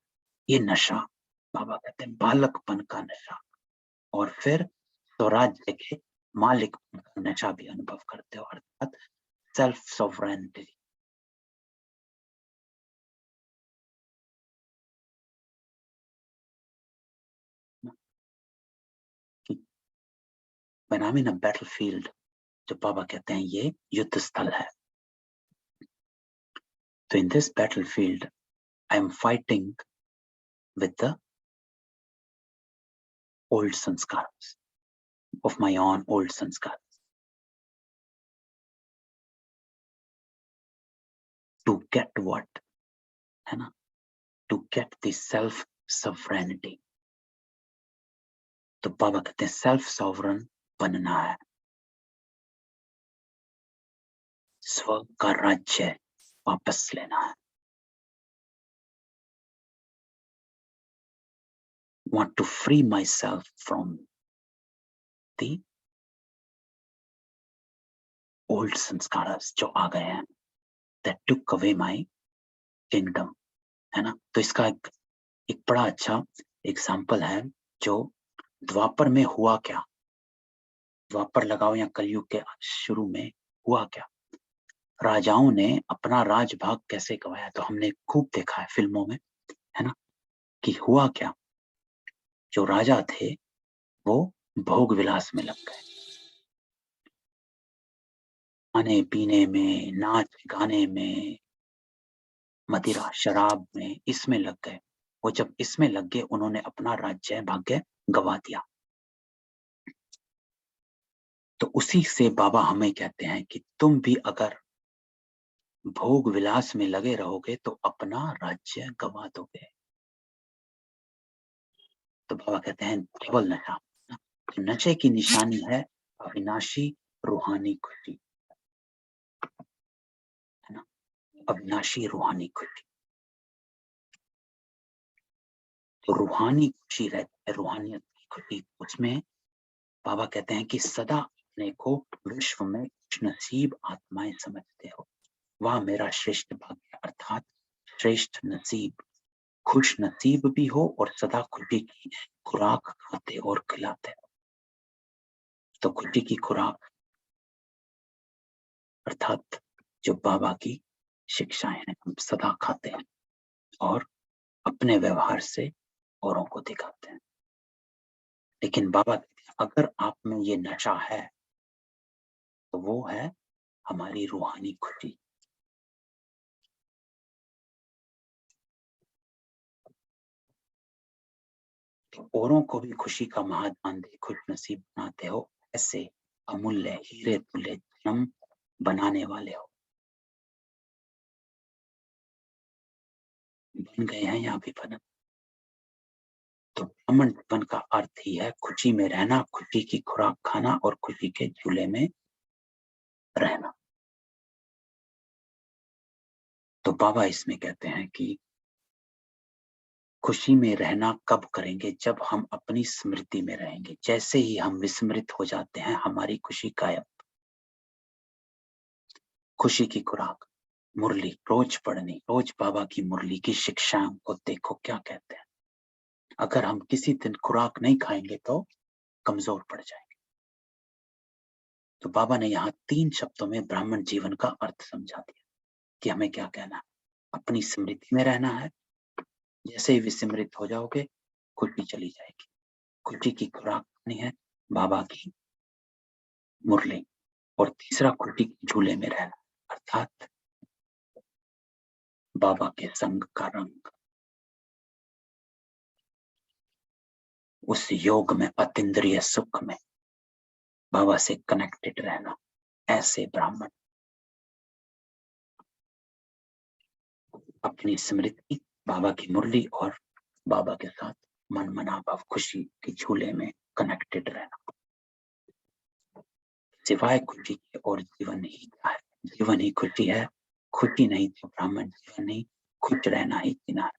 ये नशा, बाबा कहते हैं बालकपन का नशा, और फिर स्वराज्य के मालिक का नशा भी अनुभव करते हो, अर्थात self sovereignty. When I'm in a battlefield, जो बाबा कहते हैं ये युद्ध स्थल है, तो in this battlefield I am fighting with the old sanskaras of my own old sanskaras to get what, है ना, to get the self sovereignty। तो बाबा कहते हैं सेल्फ सॉवरन बनना है, स्व का राज्य वापस लेना है। Want to free myself from the old sanskaras जो आ गए हैं, that took away my kingdom, है ना। तो इसका एक बड़ा अच्छा एग्जाम्पल है जो द्वापर में हुआ क्या, द्वापर लगाओ या कलयुग के शुरू में हुआ क्या। राजाओं ने अपना राजभाग कैसे गवाया, तो हमने खूब देखा है फिल्मों में, है ना, कि हुआ क्या। जो राजा थे वो भोग विलास में लग गए, खाने पीने में, नाच गाने में, मदिरा शराब में, इसमें लग गए। वो जब इसमें लग गए, उन्होंने अपना राज्य भाग्य गवा दिया। तो उसी से बाबा हमें कहते हैं कि तुम भी अगर भोग विलास में लगे रहोगे तो अपना राज्य गवा दोगे। तो बाबा कहते हैं केवल नशा, नशे की निशानी है अविनाशी रूहानी खुशी, है ना, अविनाशी रूहानी खुशी। तो रूहानी खुशी रहती है, रूहानियत की खुशी, उसमें बाबा कहते हैं कि सदा अपने को विश्व में खुश नसीब आत्माएं समझते हो। वह मेरा श्रेष्ठ भाग्य, अर्थात श्रेष्ठ नसीब, खुश नसीब भी हो और सदा खुशी की खुराक खाते और खिलाते हो। तो खुशी की खुराक अर्थात जो बाबा की शिक्षाएं हैं, हम सदा खाते हैं और अपने व्यवहार से औरों को दिखाते हैं। लेकिन बाबा कहते हैं अगर आप में ये नशा है तो वो है हमारी रूहानी खुशी। तो औरों को भी खुशी का महादान दे खुश नसीब बनाते हो, ऐसे अमूल्य हीरे तुल्य जन्म बनाने वाले हो, बन गए हैं या भी बना। तो ब्राह्मण जीवन का अर्थ ही है खुशी में रहना, खुशी की खुराक खाना और खुशी के झूले में रहना। तो बाबा इसमें कहते हैं कि खुशी में रहना कब करेंगे, जब हम अपनी स्मृति में रहेंगे। जैसे ही हम विस्मृत हो जाते हैं हमारी खुशी गायब। खुशी की खुराक मुरली रोज पढ़नी, रोज बाबा की मुरली की शिक्षाओं को देखो क्या कहते हैं। अगर हम किसी दिन खुराक नहीं खाएंगे तो कमजोर पड़ जाएंगे। तो बाबा ने यहाँ 3 शब्दों में ब्राह्मण जीवन का अर्थ समझा दिया कि हमें क्या कहना है। अपनी स्मृति में रहना है, जैसे ही विस्मृत हो जाओगे खुशी चली जाएगी। खुशी की खुराक खानी है बाबा की मुरली। और तीसरा खुशी के झूले में रहना, अर्थात बाबा के संग का रंग, उस योग में, अतीन्द्रिय सुख में बाबा से कनेक्टेड रहना। ऐसे ब्राह्मण अपनी स्मृति, बाबा की मुरली और बाबा के साथ मन मनाभाव खुशी के झूले में कनेक्टेड रहना। सिवाय खुशी के और जीवन ही क्या है? जीवन ही खुशी है। खुशी नहीं तो ब्राह्मण जीवन नहीं, खुश रहना ही जीना है।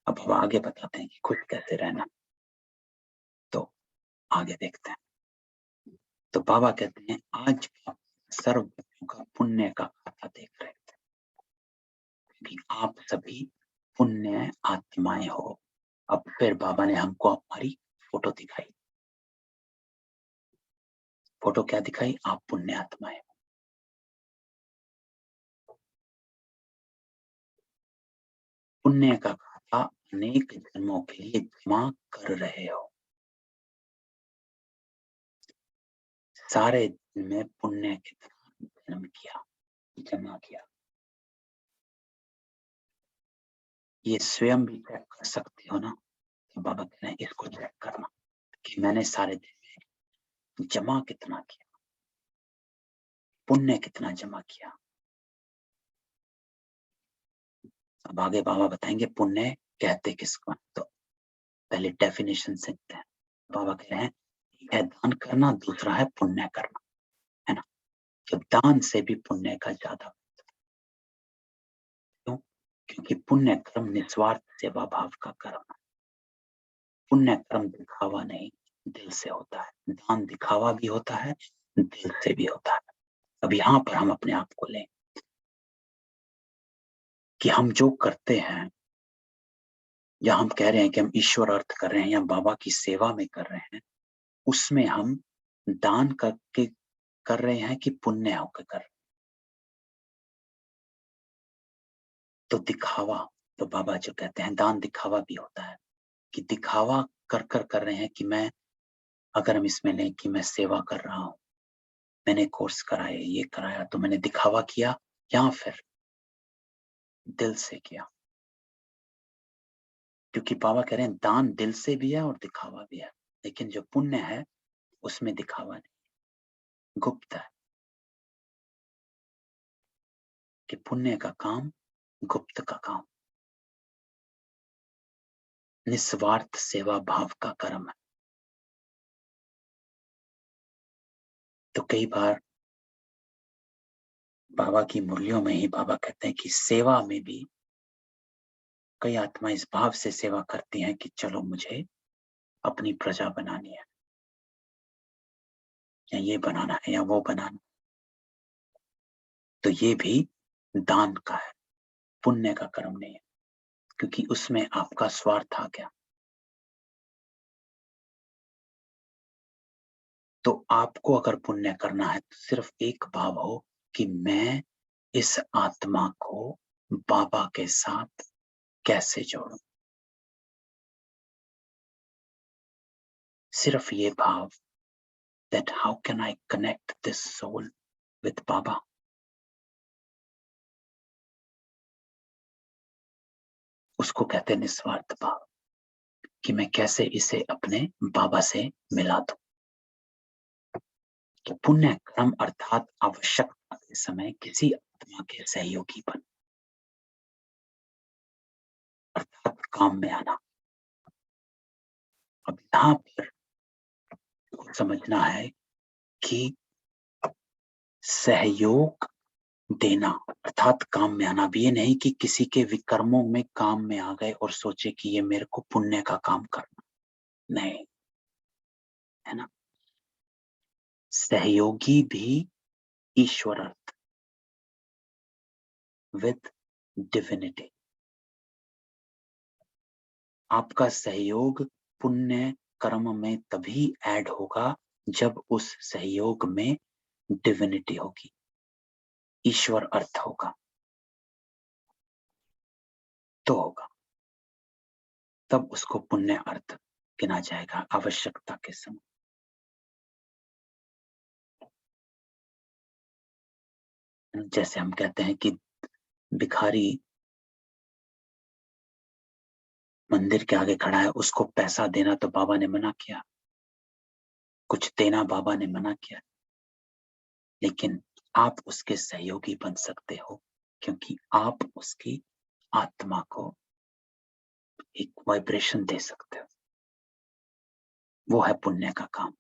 अब हम आगे बताते हैं कि खुश कैसे रहना, तो आगे देखते हैं। तो बाबा कहते हैं आज का सर्व बच्चों का पुण्य का खाता देख रहे थे, क्योंकि आप सभी पुण्य आत्माएं हो। अब फिर बाबा ने हमको हमारी फोटो दिखाई। फोटो क्या दिखाई? आप पुण्य आत्माएं हो। पुण्य का खाता अनेक जन्मों के लिए जमा कर रहे हो। सारे दिन में पुण्य कितना जन्म किया, जमा किया, ये स्वयं भी चेक कर सकते हो ना। तो बाबा कह रहे हैं इसको चेक करना कि मैंने सारे दिन में जमा कितना किया, पुण्य कितना जमा किया। अब आगे बाबा बताएंगे पुण्य कहते किसको। तो पहले डेफिनेशन सीखते हैं। बाबा कह रहे हैं एक है दान करना, दूसरा है पुण्य करना, है ना। तो दान से भी पुण्य का ज्यादा। क्यों? क्योंकि पुण्य कर्म निस्वार्थ सेवा भाव का कर्म है। पुण्य कर्म दिखावा नहीं, दिल से होता है। दान दिखावा भी होता है, दिल से भी होता है। अब यहाँ पर हम अपने आप को लें कि हम जो करते हैं, या हम कह रहे हैं कि हम ईश्वर अर्थ कर रहे हैं या बाबा की सेवा में कर रहे हैं, उसमें हम दान करके कर रहे हैं कि पुण्य होकर कर रहे हैं। तो दिखावा, तो बाबा जो कहते हैं दान दिखावा भी होता है कि दिखावा कर रहे हैं कि मैं, अगर हम इसमें लें कि मैं सेवा कर रहा हूं, मैंने कोर्स कराया, ये कराया, तो मैंने दिखावा किया या फिर दिल से किया। क्योंकि बाबा कह रहे हैं दान दिल से भी है और दिखावा भी है, लेकिन जो पुण्य है उसमें दिखावा नहीं, गुप्त है। कि पुण्य का काम गुप्त का काम, निस्वार्थ सेवा भाव का कर्म है। तो कई बार बाबा की मुरलियों में ही बाबा कहते हैं कि सेवा में भी कई आत्मा इस भाव से सेवा करती हैं कि चलो मुझे अपनी प्रजा बनानी है, या ये बनाना है या वो बनाना। तो ये भी दान का है, पुण्य का कर्म नहीं है, क्योंकि उसमें आपका स्वार्थ आ गया। तो आपको अगर पुण्य करना है तो सिर्फ एक भाव हो कि मैं इस आत्मा को बाबा के साथ कैसे जोड़ूं। सिर्फ ये भाव, that how can I connect this soul with Baba? उसको कहते हैं निस्वार्थ भाव, कि मैं कैसे इसे अपने बाबा से मिला दूं। तो पुण्य कर्म अर्थात आवश्यकता के समय किसी आत्मा के सहयोगी बन, अर्थात काम में आना। अब यहाँ पर समझना है कि सहयोग देना अर्थात काम में आना भी ये नहीं कि किसी के विकर्मों में काम में आ गए और सोचे कि ये मेरे को पुण्य का काम करना, नहीं, है ना। सहयोगी भी ईश्वर अर्थ, विद डिविनिटी। आपका सहयोग पुण्य कर्म में तभी ऐड होगा जब उस सहयोग में डिविनिटी होगी, ईश्वर अर्थ होगा, तो होगा, तब उसको पुण्य अर्थ गिना जाएगा आवश्यकता के समय। जैसे हम कहते हैं कि भिखारी मंदिर के आगे खड़ा है, उसको पैसा देना तो बाबा ने मना किया, कुछ देना बाबा ने मना किया, लेकिन आप उसके सहयोगी बन सकते हो क्योंकि आप उसकी आत्मा को एक वाइब्रेशन दे सकते हो। वो है पुण्य का काम।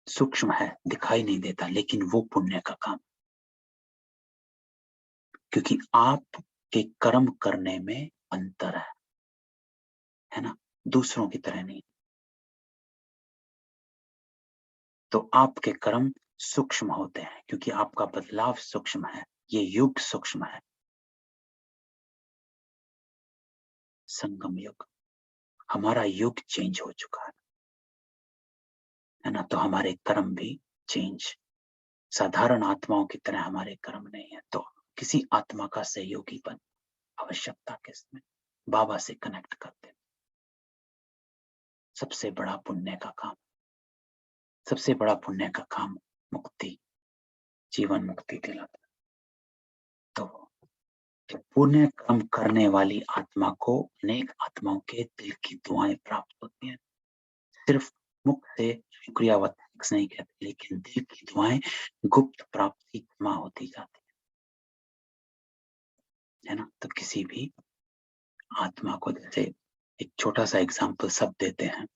सूक्ष्म है, दिखाई नहीं देता, लेकिन वो पुण्य का काम, क्योंकि आप के कर्म करने में अंतर है ना, दूसरों की तरह नहीं। तो आपके कर्म सूक्ष्म होते हैं क्योंकि आपका बदलाव सूक्ष्म है, ये युग सूक्ष्म है, संगम युग। हमारा युग चेंज हो चुका है ना, तो हमारे कर्म भी चेंज। साधारण आत्माओं की तरह हमारे कर्म नहीं है, तो किसी आत्मा का सहयोगी बन, आवश्यकता के समय बाबा से कनेक्ट करते, सबसे बड़ा पुण्य का काम। सबसे बड़ा पुण्य का काम मुक्ति, जीवन मुक्ति दिलाता। तो पुण्य कर्म करने वाली आत्मा को अनेक आत्माओं के दिल की दुआएं प्राप्त होती हैं। सिर्फ मुख से शुक्रिया व थैंक्स नहीं कहते, लेकिन दिल की दुआएं गुप्त प्राप्ति जमा होती जाती है ना। तो किसी भी आत्मा को, जैसे एक छोटा सा एग्जाम्पल सब देते हैं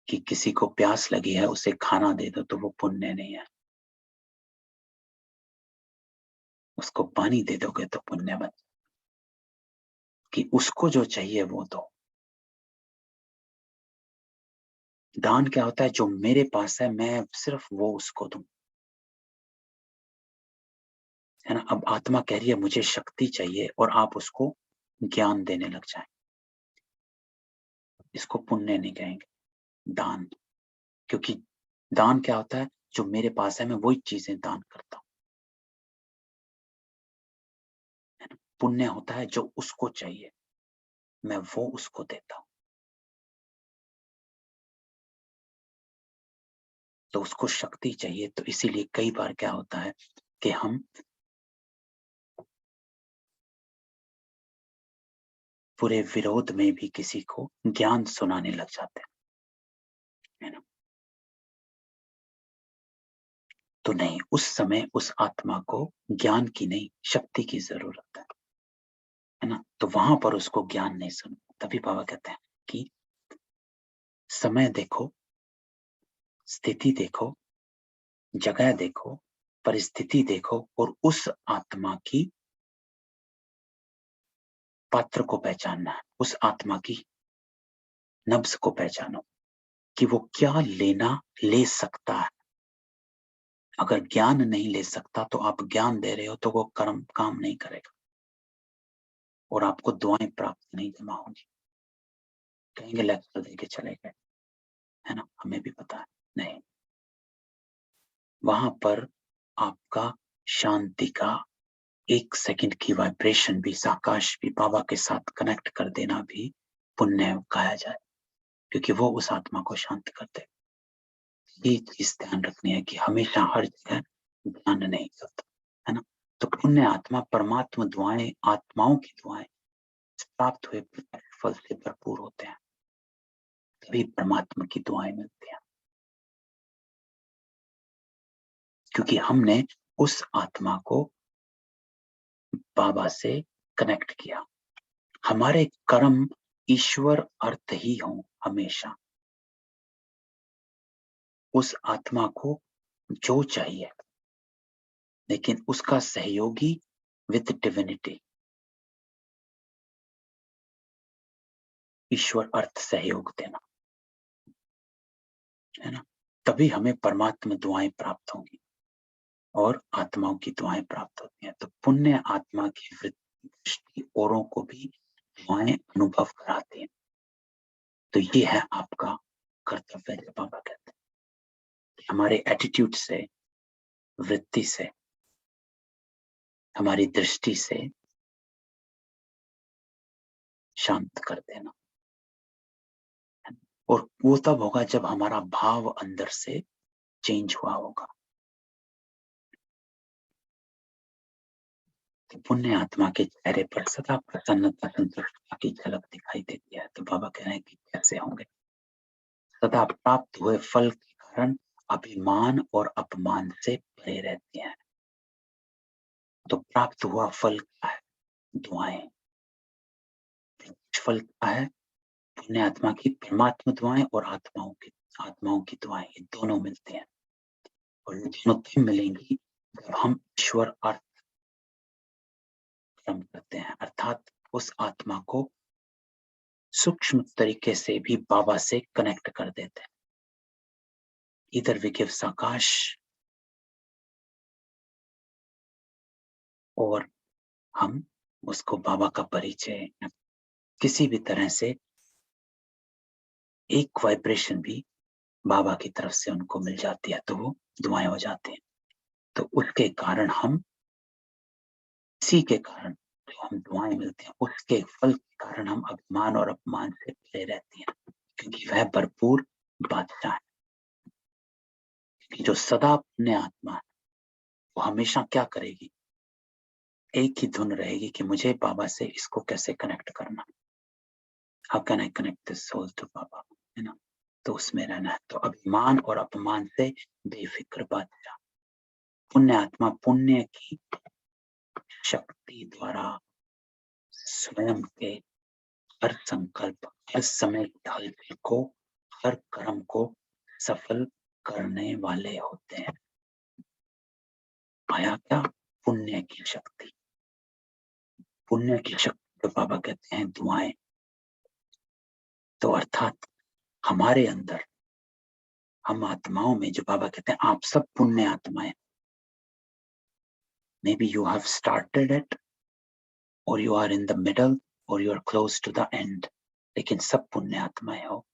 कि किसी को प्यास लगी है, उसे खाना दे दो तो वो पुण्य नहीं है, उसको पानी दे दोगे तो पुण्य बन, कि उसको जो चाहिए वो दो। दान क्या होता है? जो मेरे पास है मैं सिर्फ वो उसको दूं, है ना। अब आत्मा कह रही है मुझे शक्ति चाहिए और आप उसको ज्ञान देने लग जाए, इसको पुण्य नहीं कहेंगे, दान। क्योंकि दान क्या होता है? जो मेरे पास है मैं वही चीजें दान करता हूं, है ना। पुण्य होता है जो उसको चाहिए मैं वो उसको देता हूं, तो उसको शक्ति चाहिए। तो इसीलिए कई बार क्या होता है कि हम पूरे विरोध में भी किसी को ज्ञान सुनाने लग जाते हैं, है ना। तो नहीं, उस समय उस आत्मा को ज्ञान की नहीं शक्ति की जरूरत है ना। तो वहां पर उसको ज्ञान नहीं सुन। तभी बाबा कहते हैं कि समय देखो, स्थिति देखो, जगह देखो, परिस्थिति देखो और उस आत्मा की पात्र को पहचानना है, उस आत्मा की नब्ज को पहचानो कि वो क्या ले सकता है। अगर ज्ञान नहीं ले सकता तो आप ज्ञान दे रहे हो तो वो कर्म काम नहीं करेगा और आपको दुआएं प्राप्त नहीं जमा होंगी। कहेंगे लेक्चर दे के चले गए, है ना, हमें भी पता है नहीं। वहां पर आपका शांति का 1 सेकंड की वाइब्रेशन भी, साकाश भी, बाबा के साथ कनेक्ट कर देना भी पुण्य कहा जाए, क्योंकि वो उस आत्मा को शांत करते। ये चीज ध्यान रखनी है कि हमेशा हर जगह ध्यान नहीं करता, है ना। तो पुण्य आत्मा परमात्मा दुआएं, आत्माओं की दुआएं प्राप्त हुए फल से भरपूर होते हैं, तभी परमात्मा की दुआएं मिलती हैं, क्योंकि हमने उस आत्मा को बाबा से कनेक्ट किया। हमारे कर्म ईश्वर अर्थ ही हों हमेशा। उस आत्मा को जो चाहिए, लेकिन उसका सहयोगी विद डिविनिटी, ईश्वर अर्थ सहयोग देना, है ना। तभी हमें परमात्मा दुआएं प्राप्त होंगी और आत्माओं की दुआएं प्राप्त होती हैं। तो पुण्य आत्मा की दृष्टि औरों को भी दुआएं अनुभव कराती हैं। तो ये है आपका कर्तव्य, जो बाबा कहते हैं। हमारे एटीट्यूड से, वृत्ति से, हमारी दृष्टि से शांत कर देना। और वो तब होगा जब हमारा भाव अंदर से चेंज हुआ होगा। तो पुण्य आत्मा के चेहरे पर सदा प्रसन्नता, संतुष्टता की झलक दिखाई देती है। तो बाबा कह रहे हैं कि कैसे होंगे? सदा प्राप्त हुए फल के कारण अभिमान और अपमान से परे रहते हैं। तो प्राप्त हुआ फल क्या है? दुआएं। फल क्या है? पुण्य आत्मा की परमात्मा दुआएं और आत्माओं की दुआएं, ये दोनों मिलते हैं। और ये दोनों तब मिलेंगी जब हम ईश्वर अर्थ कर्म करते हैं, अर्थात उस आत्मा को सूक्ष्म तरीके से भी बाबा से कनेक्ट कर देते हैं। इधर वी गिव साकाश और हम उसको बाबा का परिचय किसी भी तरह से एक वाइब्रेशन भी बाबा की तरफ से उनको मिल जाती है, तो वो दुआएं हो जाती हैं। तो उसके कारण हम, इसी के कारण जो हम दुआएं मिलती हैं, उसके फल के कारण हम अभिमान और अपमान से परे रहती हैं, क्योंकि वह भरपूर बादशाह है। क्योंकि जो सदा पुण्य आत्मा है वो हमेशा क्या करेगी? एक ही धुन रहेगी कि मुझे बाबा से इसको कैसे कनेक्ट करना, how can I connect this soul to Baba, है ना? तो उसमें रहना है। तो अभिमान और अपमान से बेफिक्र बादशाह। पुण्य आत्मा पुण्य की शक्ति द्वारा स्वयं के हर संकल्प, हर समय की हलचल को, हर कर्म को सफल करने वाले होते हैं। आया क्या? पुण्य की शक्ति। पुण्य की शक्ति तो बाबा कहते हैं दुआएं। तो अर्थात हमारे अंदर, हम आत्माओं में, जो बाबा कहते हैं आप सब पुण्य आत्माएं, maybe you have started it और you are in the middle और you are close to the end, लेकिन सब पुण्य आत्माएं हो।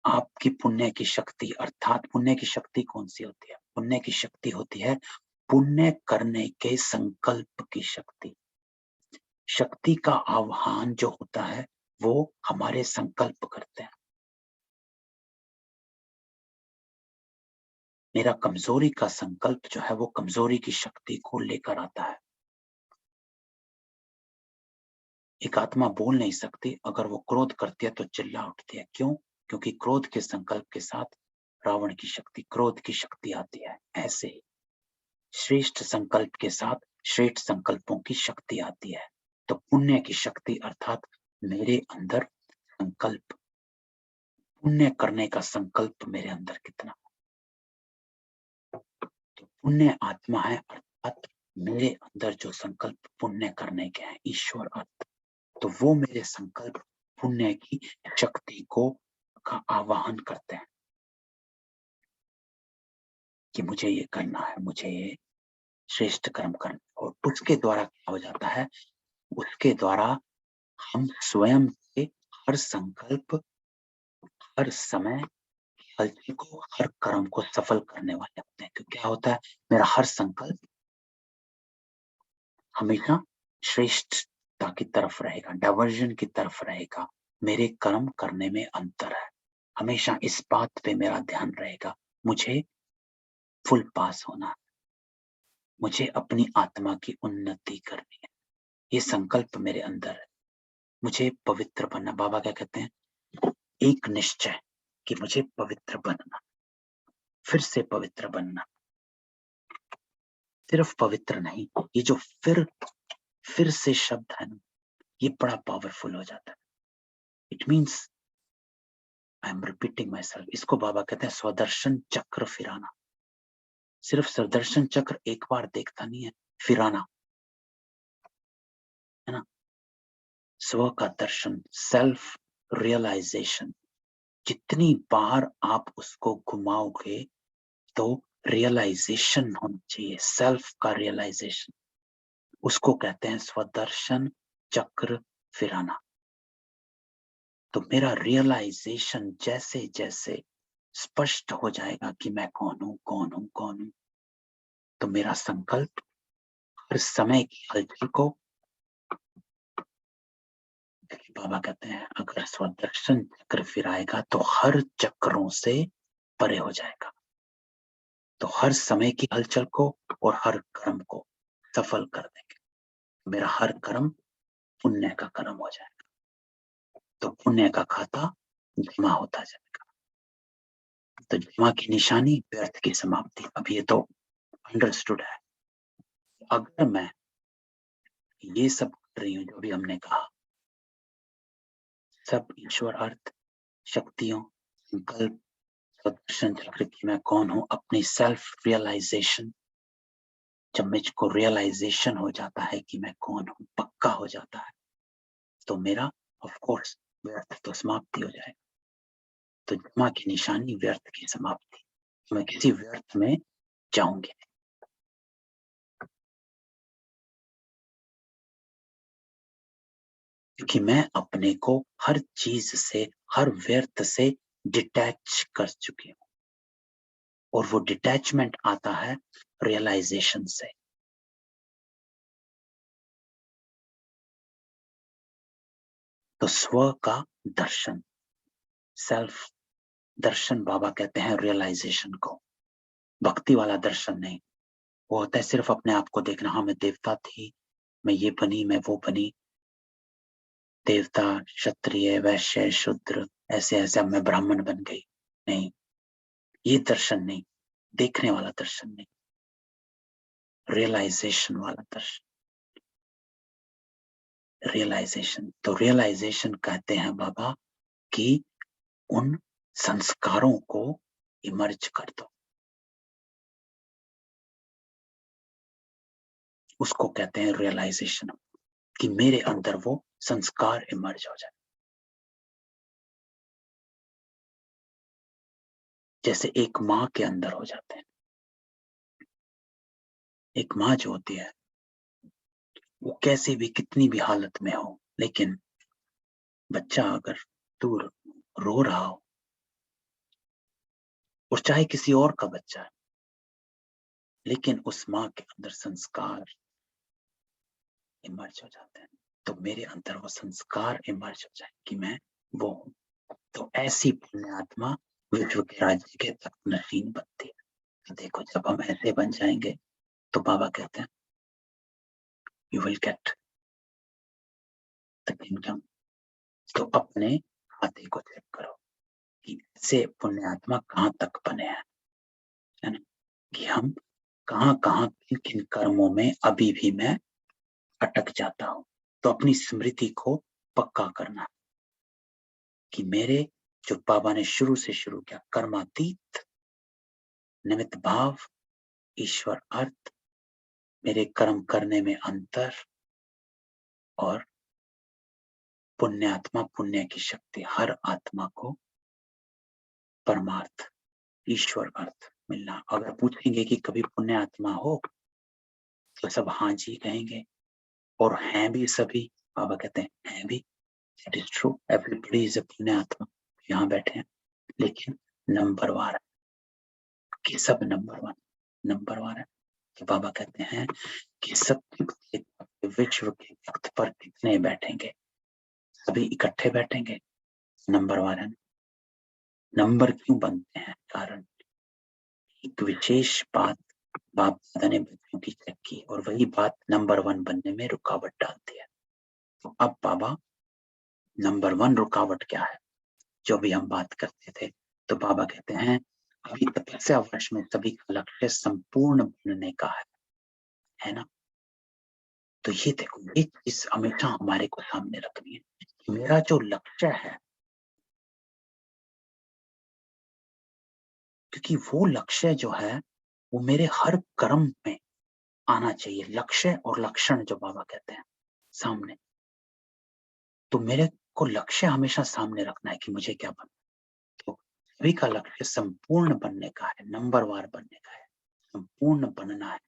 आपकी पुण्य की शक्ति, अर्थात पुण्य की शक्ति कौन सी होती है? पुण्य की शक्ति होती है पुण्य करने के संकल्प की शक्ति। शक्ति का आह्वान जो होता है वो हमारे संकल्प करते हैं। मेरा कमजोरी का संकल्प जो है वो कमजोरी की शक्ति को लेकर आता है। एक आत्मा बोल नहीं सकती, अगर वो क्रोध करती है तो चिल्ला उठती है। क्यों? क्योंकि क्रोध के संकल्प के साथ रावण की शक्ति, क्रोध की शक्ति आती है। ऐसे ही श्रेष्ठ संकल्प के साथ श्रेष्ठ संकल्पों की शक्ति आती है। तो पुण्य की शक्ति अर्थात मेरे अंदर संकल्प, पुण्य करने का संकल्प मेरे अंदर कितना, तो पुण्य आत्मा है अर्थात मेरे अंदर जो संकल्प पुण्य करने के हैं, ईश्वर अर्थ, तो वो मेरे संकल्प पुण्य की शक्ति को का आवाहन करते हैं कि मुझे ये करना है, मुझे ये श्रेष्ठ कर्म करना। और उसके द्वारा क्या हो जाता है? उसके द्वारा हम स्वयं के हर संकल्प, हर समय हलचल को, हर कर्म को सफल करने वाले होते हैं। क्योंकि क्या होता है? मेरा हर संकल्प हमेशा श्रेष्ठता की तरफ रहेगा, डाइवर्जन की तरफ रहेगा। मेरे कर्म करने में अंतर है, हमेशा इस बात पे मेरा ध्यान रहेगा, मुझे फुल पास होना है, मुझे अपनी आत्मा की उन्नति करनी है, ये संकल्प मेरे अंदर है। मुझे पवित्र बनना, बाबा क्या कहते हैं? एक निश्चय कि मुझे पवित्र बनना, फिर से पवित्र बनना। सिर्फ पवित्र नहीं, ये जो फिर से शब्द है ना, ये बड़ा पावरफुल हो जाता है। It means I am repeating my self. इसको बाबा कहते हैं स्वदर्शन चक्र फिराना। सिर्फ स्वदर्शन चक्र एक बार देखता नहीं है, फिराना, है ना? स्व का दर्शन, सेल्फ रियलाइजेशन, जितनी बार आप उसको घुमाओगे तो रियलाइजेशन होना चाहिए, सेल्फ का रियलाइजेशन। उसको कहते हैं स्वदर्शन चक्र फिराना। तो मेरा रियलाइजेशन जैसे जैसे स्पष्ट हो जाएगा कि मैं कौन हूं, कौन हूं, कौन हूं, तो मेरा संकल्प हर समय की हलचल को, बाबा कहते हैं अगर स्वदर्शन चक्र फिराएगा तो हर चक्रों से परे हो जाएगा। तो हर समय की हलचल को और हर कर्म को सफल कर देंगे। मेरा हर कर्म पुण्य का कर्म हो जाएगा, तो पुण्य का खाता जमा होता जाएगा। तो जमा की निशानी व्यर्थ की समाप्ति। अब ये तो अंडरस्टूड है। अगर मैं ये सब कर रही हूं जो भी हमने कहा, सब ईश्वर अर्थ, शक्तियों, संकल्प, स्वदर्शन चक्र की मैं कौन हूं, अपनी सेल्फ रियलाइजेशन, जब मुझको रियलाइजेशन हो जाता है कि मैं कौन हूं, पक्का हो जाता है, तो मेरा ऑफ कोर्स व्यर्थ तो समाप्ति हो जाएगा। तो जमा की निशानी व्यर्थ की समाप्ति। मैं किसी व्यर्थ में जाऊंगी। क्योंकि मैं अपने को हर चीज से, हर व्यर्थ से डिटैच कर चुकी हूं, और वो डिटैचमेंट आता है रियलाइजेशन से। तो स्व का दर्शन, सेल्फ दर्शन बाबा कहते हैं रियलाइजेशन को, भक्ति वाला दर्शन नहीं। वो होता है सिर्फ अपने आप को देखना, हाँ मैं देवता थी, मैं ये बनी, मैं वो बनी, देवता, क्षत्रिय, वैश्य, शूद्र, ऐसे ऐसे, अब मैं ब्राह्मण बन गई। नहीं, ये दर्शन नहीं, देखने वाला दर्शन नहीं, रियलाइजेशन वाला दर्शन। रियलाइजेशन, तो रियलाइजेशन कहते हैं बाबा कि उन संस्कारों को इमर्ज कर दो, उसको कहते हैं रियलाइजेशन, कि मेरे अंदर वो संस्कार इमर्ज हो जाए। जैसे एक माँ के अंदर हो जाते हैं। एक माँ जो होती है वो कैसे भी, कितनी भी हालत में हो, लेकिन बच्चा अगर दूर रो रहा हो, और चाहे किसी और का बच्चा है, लेकिन उस माँ के अंदर संस्कार इमर्ज हो जाते हैं। तो मेरे अंदर वो संस्कार इमर्ज हो जाए कि मैं वो हूं। तो ऐसी पुण्यात्मा विश्व के राज्य के तक नशीन बनती है। तो देखो, जब हम ऐसे बन जाएंगे तो बाबा कहते हैं you will get the kingdom. तो अपने खाते को चेक करो कि ऐसे पुण्यात्मा कहाँ तक बने हैं, है ना, कि हम कहाँ कहाँ किन किन कर्मों में अभी भी मैं अटक जाता हूं। तो अपनी स्मृति को पक्का करना कि मेरे, जो बाबा ने शुरू से शुरू किया, कर्मातीत, निमित्त भाव, ईश्वर अर्थ, मेरे कर्म करने में अंतर, और पुण्यात्मा, पुण्य की शक्ति, हर आत्मा को परमार्थ, ईश्वर अर्थ मिलना। अगर पूछेंगे कि कभी पुण्य आत्मा हो, तो सब हाँ जी कहेंगे, और हैं भी सभी। बाबा कहते हैं भी, it is true, everybody is a पुण्य आत्मा, यहाँ बैठे हैं, लेकिन नंबर वार है कि सब नंबर वार है। तो बाबा कहते हैं कि सत्य विश्व के तख्त पर कितने बैठेंगे, सभी इकट्ठे बैठेंगे, नंबर वार है। नंबर क्यों बनते हैं? कारण एक विशेष बात बाप दादा ने बच्चों की चेक की, और वही बात नंबर 1 बनने में रुकावट डालती है। तो अब बाबा, नंबर 1 रुकावट क्या है, जो भी हम बात करते थे, तो बाबा कहते हैं अभी तपस्या वर्ष में सभी का लक्ष्य संपूर्ण बनने का है ना। तो ये देखो, ये चीज हमेशा हमारे को सामने रखनी है कि मेरा जो लक्ष्य है, क्योंकि वो लक्ष्य जो है वो मेरे हर कर्म में आना चाहिए। लक्ष्य और लक्षण जो बाबा कहते हैं सामने, तो मेरे को लक्ष्य हमेशा सामने रखना है कि मुझे क्या बनना। तो सभी का लक्ष्य संपूर्ण बनने का है, नंबर वार बनने का है। संपूर्ण बनना है,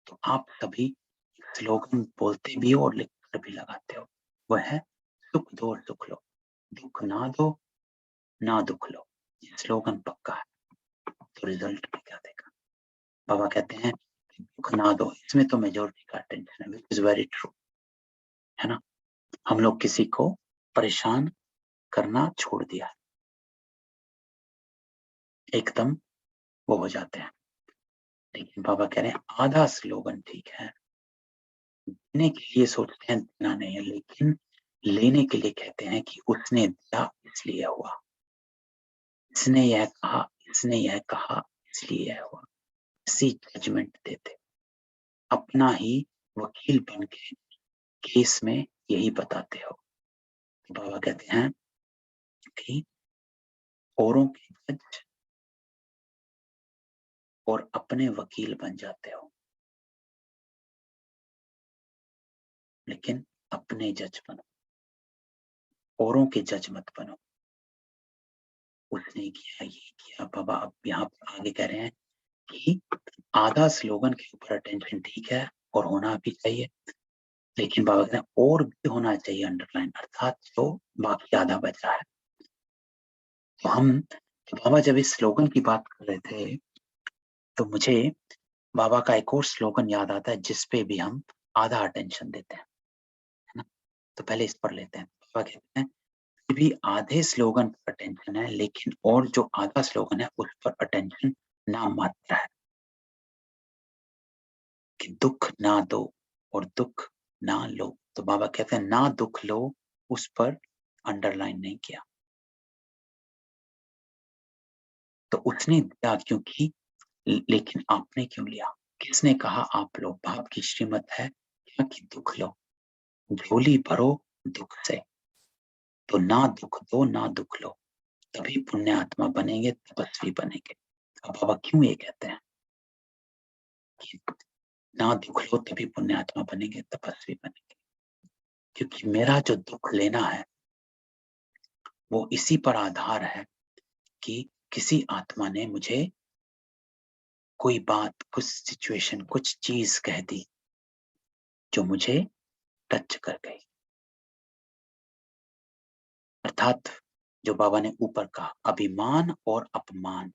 तो आप सभी स्लोगन बोलते भी हो और लिख कर भी लगाते हो, वह है सुख दो और दुख लो, दुख ना दो ना दुख लो। ये स्लोगन पक्का है, तो रिजल्ट में क्या देगा? बाबा कहते हैं कि दुख ना दो, इसमें तो मेजोरिटी का अटेंशन है, विच इज वेरी ट्रू, है ना। हम लोग किसी को परेशान करना छोड़ दिया है, एकदम वो हो जाते हैं। लेकिन बाबा कह रहे हैं आधा स्लोगन ठीक है, देने के लिए सोचते हैं देना नहीं है, लेकिन लेने के लिए कहते हैं कि उसने दिया इसलिए हुआ, इसने यह कहा इसलिए यह हुआ। इसी जजमेंट देते, अपना ही वकील बन के केस में यही बताते हो। बाबा कहते हैं कि औरों के जज और अपने वकील बन जाते हो, लेकिन अपने जज बनो, औरों के जज मत बनो। उसने किया, ये किया। बाबा अब यहाँ पर आगे कह रहे हैं कि आधा स्लोगन के ऊपर अटेंशन ठीक है और होना भी चाहिए, लेकिन बाबा कहते हैं और भी होना चाहिए अंडरलाइन, अर्थात जो बाकी आधा बचा है। तो हम बाबा जब इस स्लोगन की बात कर रहे थे तो मुझे बाबा का एक और स्लोगन याद आता है जिसपे भी हम आधा अटेंशन देते हैं, है ना। तो पहले इस पर लेते हैं। बाबा कहते हैं भी आधे स्लोगन पर अटेंशन है, लेकिन और जो आधा स्लोगन है उस पर अटेंशन नाम मात्र है, कि दुख ना दो और दुख ना लो। तो बाबा कहते हैं ना दुख लो, उस पर अंडरलाइन नहीं किया। तो उसने दिया क्योंकि, लेकिन आपने क्यों लिया? किसने कहा आप लो? बाप की श्रीमत है क्या कि दुख लो, झोली भरो दुख से, तो ना दुख दो ना दुख लो, तभी पुण्य आत्मा बनेंगे, तपस्वी बनेंगे। अब बाबा क्यों ये कहते हैं कि ना दुख लो तभी पुण्य आत्मा बनेंगे, तपस्वी बनेंगे? क्योंकि मेरा जो दुख लेना है वो इसी पर आधार है कि किसी आत्मा ने मुझे कोई बात, कुछ सिचुएशन, कुछ चीज कह दी जो मुझे टच कर गई। अर्थात जो बाबा ने ऊपर कहा, अभिमान और अपमान।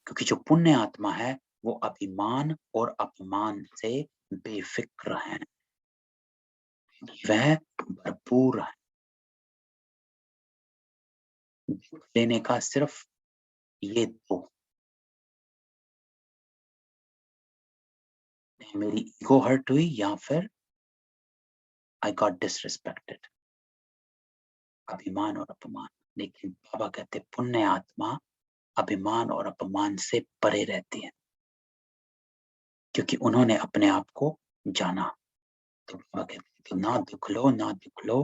क्योंकि जो पुण्य आत्मा है वो अभिमान और अपमान से बेफिक्र है, वह भरपूर है। दुख लेने का सिर्फ ये दो, मेरी ईगो हर्ट हुई या फिर आई गॉट डिसरिस्पेक्टेड, अभिमान और अपमान। लेकिन बाबा कहते पुण्य आत्मा अभिमान और अपमान से परे रहती है, क्योंकि उन्होंने अपने आप को जाना। तो बाबा कहते तो ना दुख लो ना दुख लो,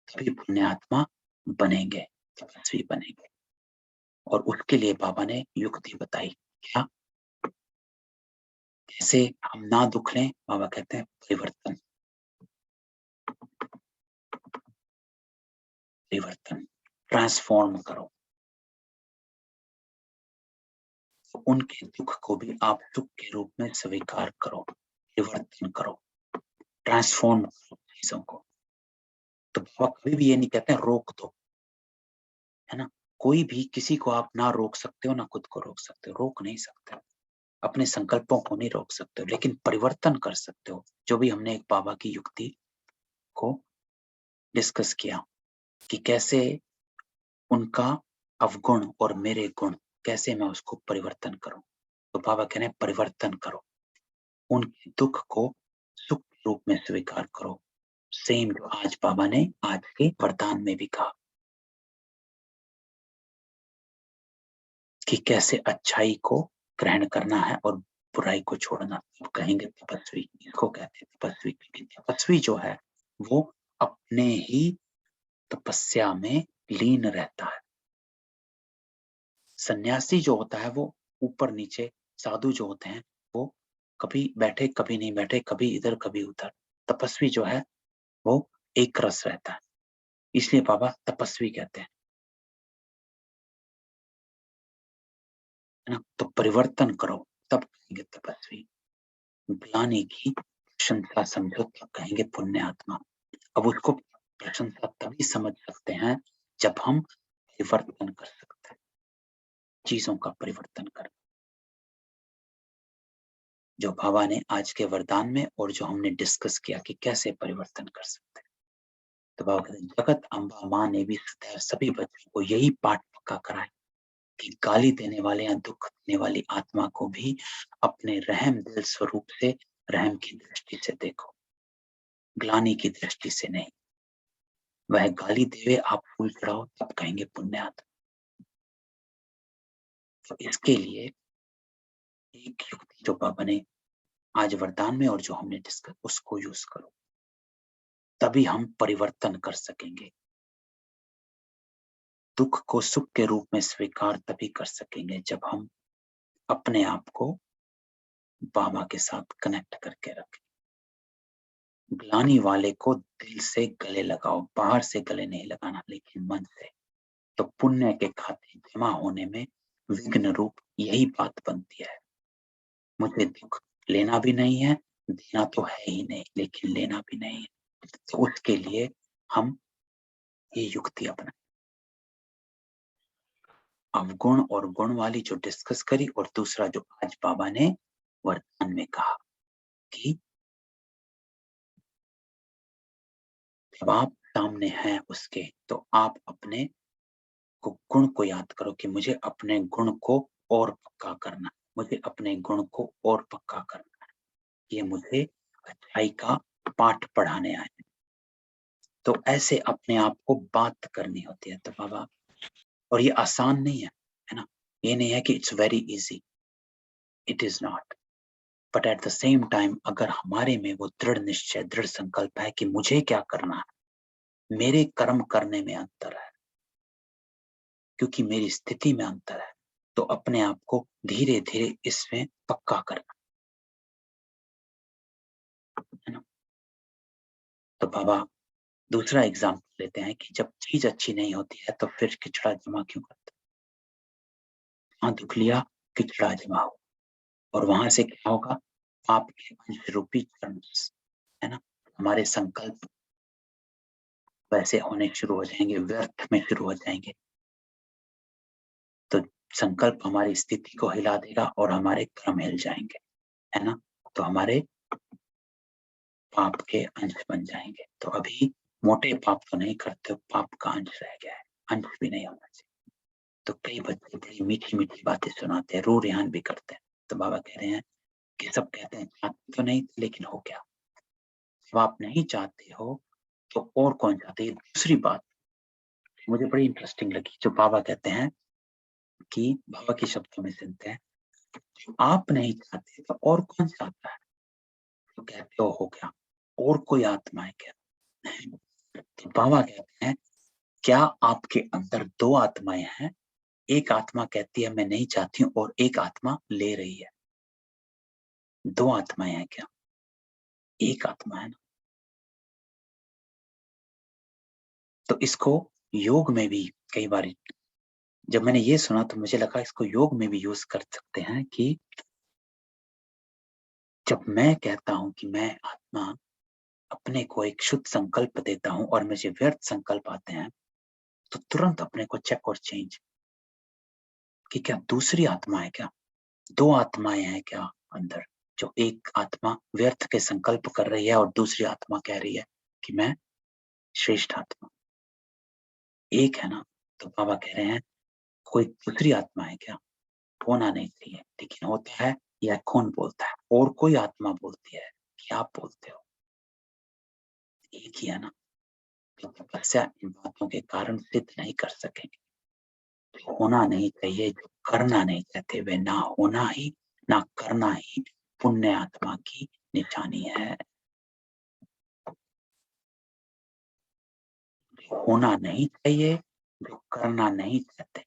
तभी पुण्य आत्मा बनेंगे, तपस्वी बनेंगे। और उसके लिए बाबा ने युक्ति बताई, क्या, कैसे हम ना दुख लें? बाबा कहते हैं परिवर्तन, परिवर्तन, ट्रांसफॉर्म करो। तो उनके दुख को भी आप सुख के रूप में स्वीकार करो, परिवर्तन करो, ट्रांसफॉर्म करो चीजों को। तो बाबा कभी भी ये नहीं कहते हैं रोक दो, है ना। कोई भी किसी को आप ना रोक सकते हो, ना खुद को रोक सकते हो, रोक नहीं सकते हो, अपने संकल्पों को नहीं रोक सकते हो, लेकिन परिवर्तन कर सकते हो। जो भी हमने एक बाबा की युक्ति को डिस्कस किया कि कैसे उनका अवगुण और मेरे गुण, कैसे मैं उसको परिवर्तन करूं। तो बाबा कह रहे हैं परिवर्तन करो, उनके दुख को सुख के रूप में स्वीकार करो। सेम जो आज बाबा ने आज के वरदान में भी कहा कि कैसे अच्छाई को ग्रहण करना है और बुराई को छोड़ना। अब कहेंगे तपस्वी, इसको कहते हैं तपस्वी, क्योंकि तपस्वी जो है वो अपने ही तपस्या में लीन रहता है। सन्यासी जो होता है वो ऊपर नीचे, साधु जो होते हैं वो कभी बैठे कभी नहीं बैठे, कभी इधर कभी उधर। तपस्वी जो है वो एक रस रहता है, इसलिए बाबा तपस्वी कहते हैं। है ना। तो परिवर्तन करो तब कहेंगे तपस्वी, ग्लानि की प्रशंसा समझो तब कहेंगे पुण्य आत्मा। अब उसको प्रशंसा तभी समझ सकते हैं जब हम परिवर्तन कर सकते हैं, चीजों का परिवर्तन कर, जो बाबा ने आज के वरदान में और जो हमने डिस्कस किया कि कैसे परिवर्तन कर सकते हैं। तो बाबा कहते हैं जगत अम्बा माँ ने भी सदैव सभी बच्चों को यही पाठ पक्का कराया कि गाली देने वाले या दुख देने वाली आत्मा को भी अपने रहम दिल स्वरूप से, रहम की दृष्टि से देखो, ग्लानि की दृष्टि से नहीं। वह गाली देवे आप फूल चढ़ाओ तब कहेंगे पुण्य आत्मा। तो इसके लिए एक युक्ति जो बाबा ने आज वरदान में और जो हमने डिस्कस उसको यूज करो, तभी हम परिवर्तन कर सकेंगे। दुख को सुख के रूप में स्वीकार तभी कर सकेंगे जब हम अपने आप को बाबा के साथ कनेक्ट करके रखें। ग्लानि वाले को दिल से गले लगाओ, बाहर से गले नहीं लगाना लेकिन मन से। तो पुण्य के खाते जमा होने में विघ्न रूप यही बात बनती है। मुझे दुख लेना भी नहीं है, देना तो है ही नहीं, लेकिन लेना भी नहीं है। तो उसके लिए हम ये युक्ति अपनाएं। अवगुण और गुण वाली जो डिस्कस करी, और दूसरा जो आज बाबा ने वरदान में कहा कि जब आप सामने हैं उसके, तो आप अपने गुण को याद करो कि मुझे अपने गुण को और पक्का करना, मुझे अपने गुण को और पक्का करना है, ये मुझे अच्छाई का पाठ पढ़ाने आए। तो ऐसे अपने आप को बात करनी होती है। तो बाबा, और ये आसान नहीं है ना, ये नहीं है कि it's very easy, it is not. But at the same time अगर हमारे में वो दृढ़ निश्चय, दृढ़ संकल्प है कि मुझे क्या करना है, मेरे कर्म करने में अंतर है क्योंकि मेरी स्थिति में अंतर है, तो अपने आप को धीरे धीरे इसमें पक्का करना है ना। तो बाबा दूसरा एग्जाम्पल लेते हैं कि जब चीज अच्छी नहीं होती है तो फिर किचड़ा जमा क्यों करते? हाँ, दुख लिया, किचड़ा जमा हो, और वहां से क्या होगा? आपके अंश रूपी कर्म्स, है ना, हमारे संकल्प वैसे होने शुरू हो जाएंगे, व्यर्थ में शुरू हो जाएंगे। तो संकल्प हमारी स्थिति को हिला देगा और हमारे कर्म हिल जाएंगे, है ना। तो हमारे पाप के अंश बन जाएंगे। तो अभी मोटे पाप तो नहीं करते, पाप का अंश रह गया है, अंश भी नहीं होना चाहिए। तो कई बच्चे बड़ी मीठी मीठी बातें सुनाते हैं, रो रेहान भी करते हैं। तो बाबा कह रहे हैं कि सब कहते हैं चाहते तो नहीं, लेकिन हो क्या? जब आप नहीं चाहते हो तो और कौन चाहते है? दूसरी बात मुझे बड़ी इंटरेस्टिंग लगी, जो बाबा कहते हैं कि बाबा के शब्दों में सुनते हैं, आप नहीं चाहते तो और कौन चाहता है? तो कहते हो क्या? और कोई आत्मा है क्या? तो बाबा कहते हैं क्या आपके अंदर दो आत्माएं हैं? एक आत्मा कहती है मैं नहीं चाहती हूँ, और एक आत्मा ले रही है। दो आत्माएं हैं क्या? एक आत्मा है ना। तो इसको योग में भी कई बार जब मैंने ये सुना तो मुझे लगा इसको योग में भी यूज कर सकते हैं कि जब मैं कहता हूं कि मैं आत्मा अपने को एक शुद्ध संकल्प देता हूं और मुझे व्यर्थ संकल्प आते हैं, तो तुरंत अपने को चेक और चेंज कि क्या दूसरी आत्मा है क्या? दो आत्माएं हैं क्या अंदर? जो एक आत्मा व्यर्थ के संकल्प कर रही है और दूसरी आत्मा कह रही है कि मैं श्रेष्ठ आत्मा, एक है ना। तो बाबा कह रहे हैं कोई दूसरी आत्मा है क्या? होना नहीं चाहिए, लेकिन होता है। यह कौन बोलता है? और कोई आत्मा बोलती है कि आप बोलते हो? एक ही है ना। तो तपस्या इन बातों के कारण सिद्ध नहीं कर सकेंगे। जो होना नहीं चाहिए, जो करना नहीं चाहते, वे ना होना ही, ना करना ही पुण्य आत्मा की निशानी है। जो होना नहीं चाहिए, जो करना नहीं चाहते,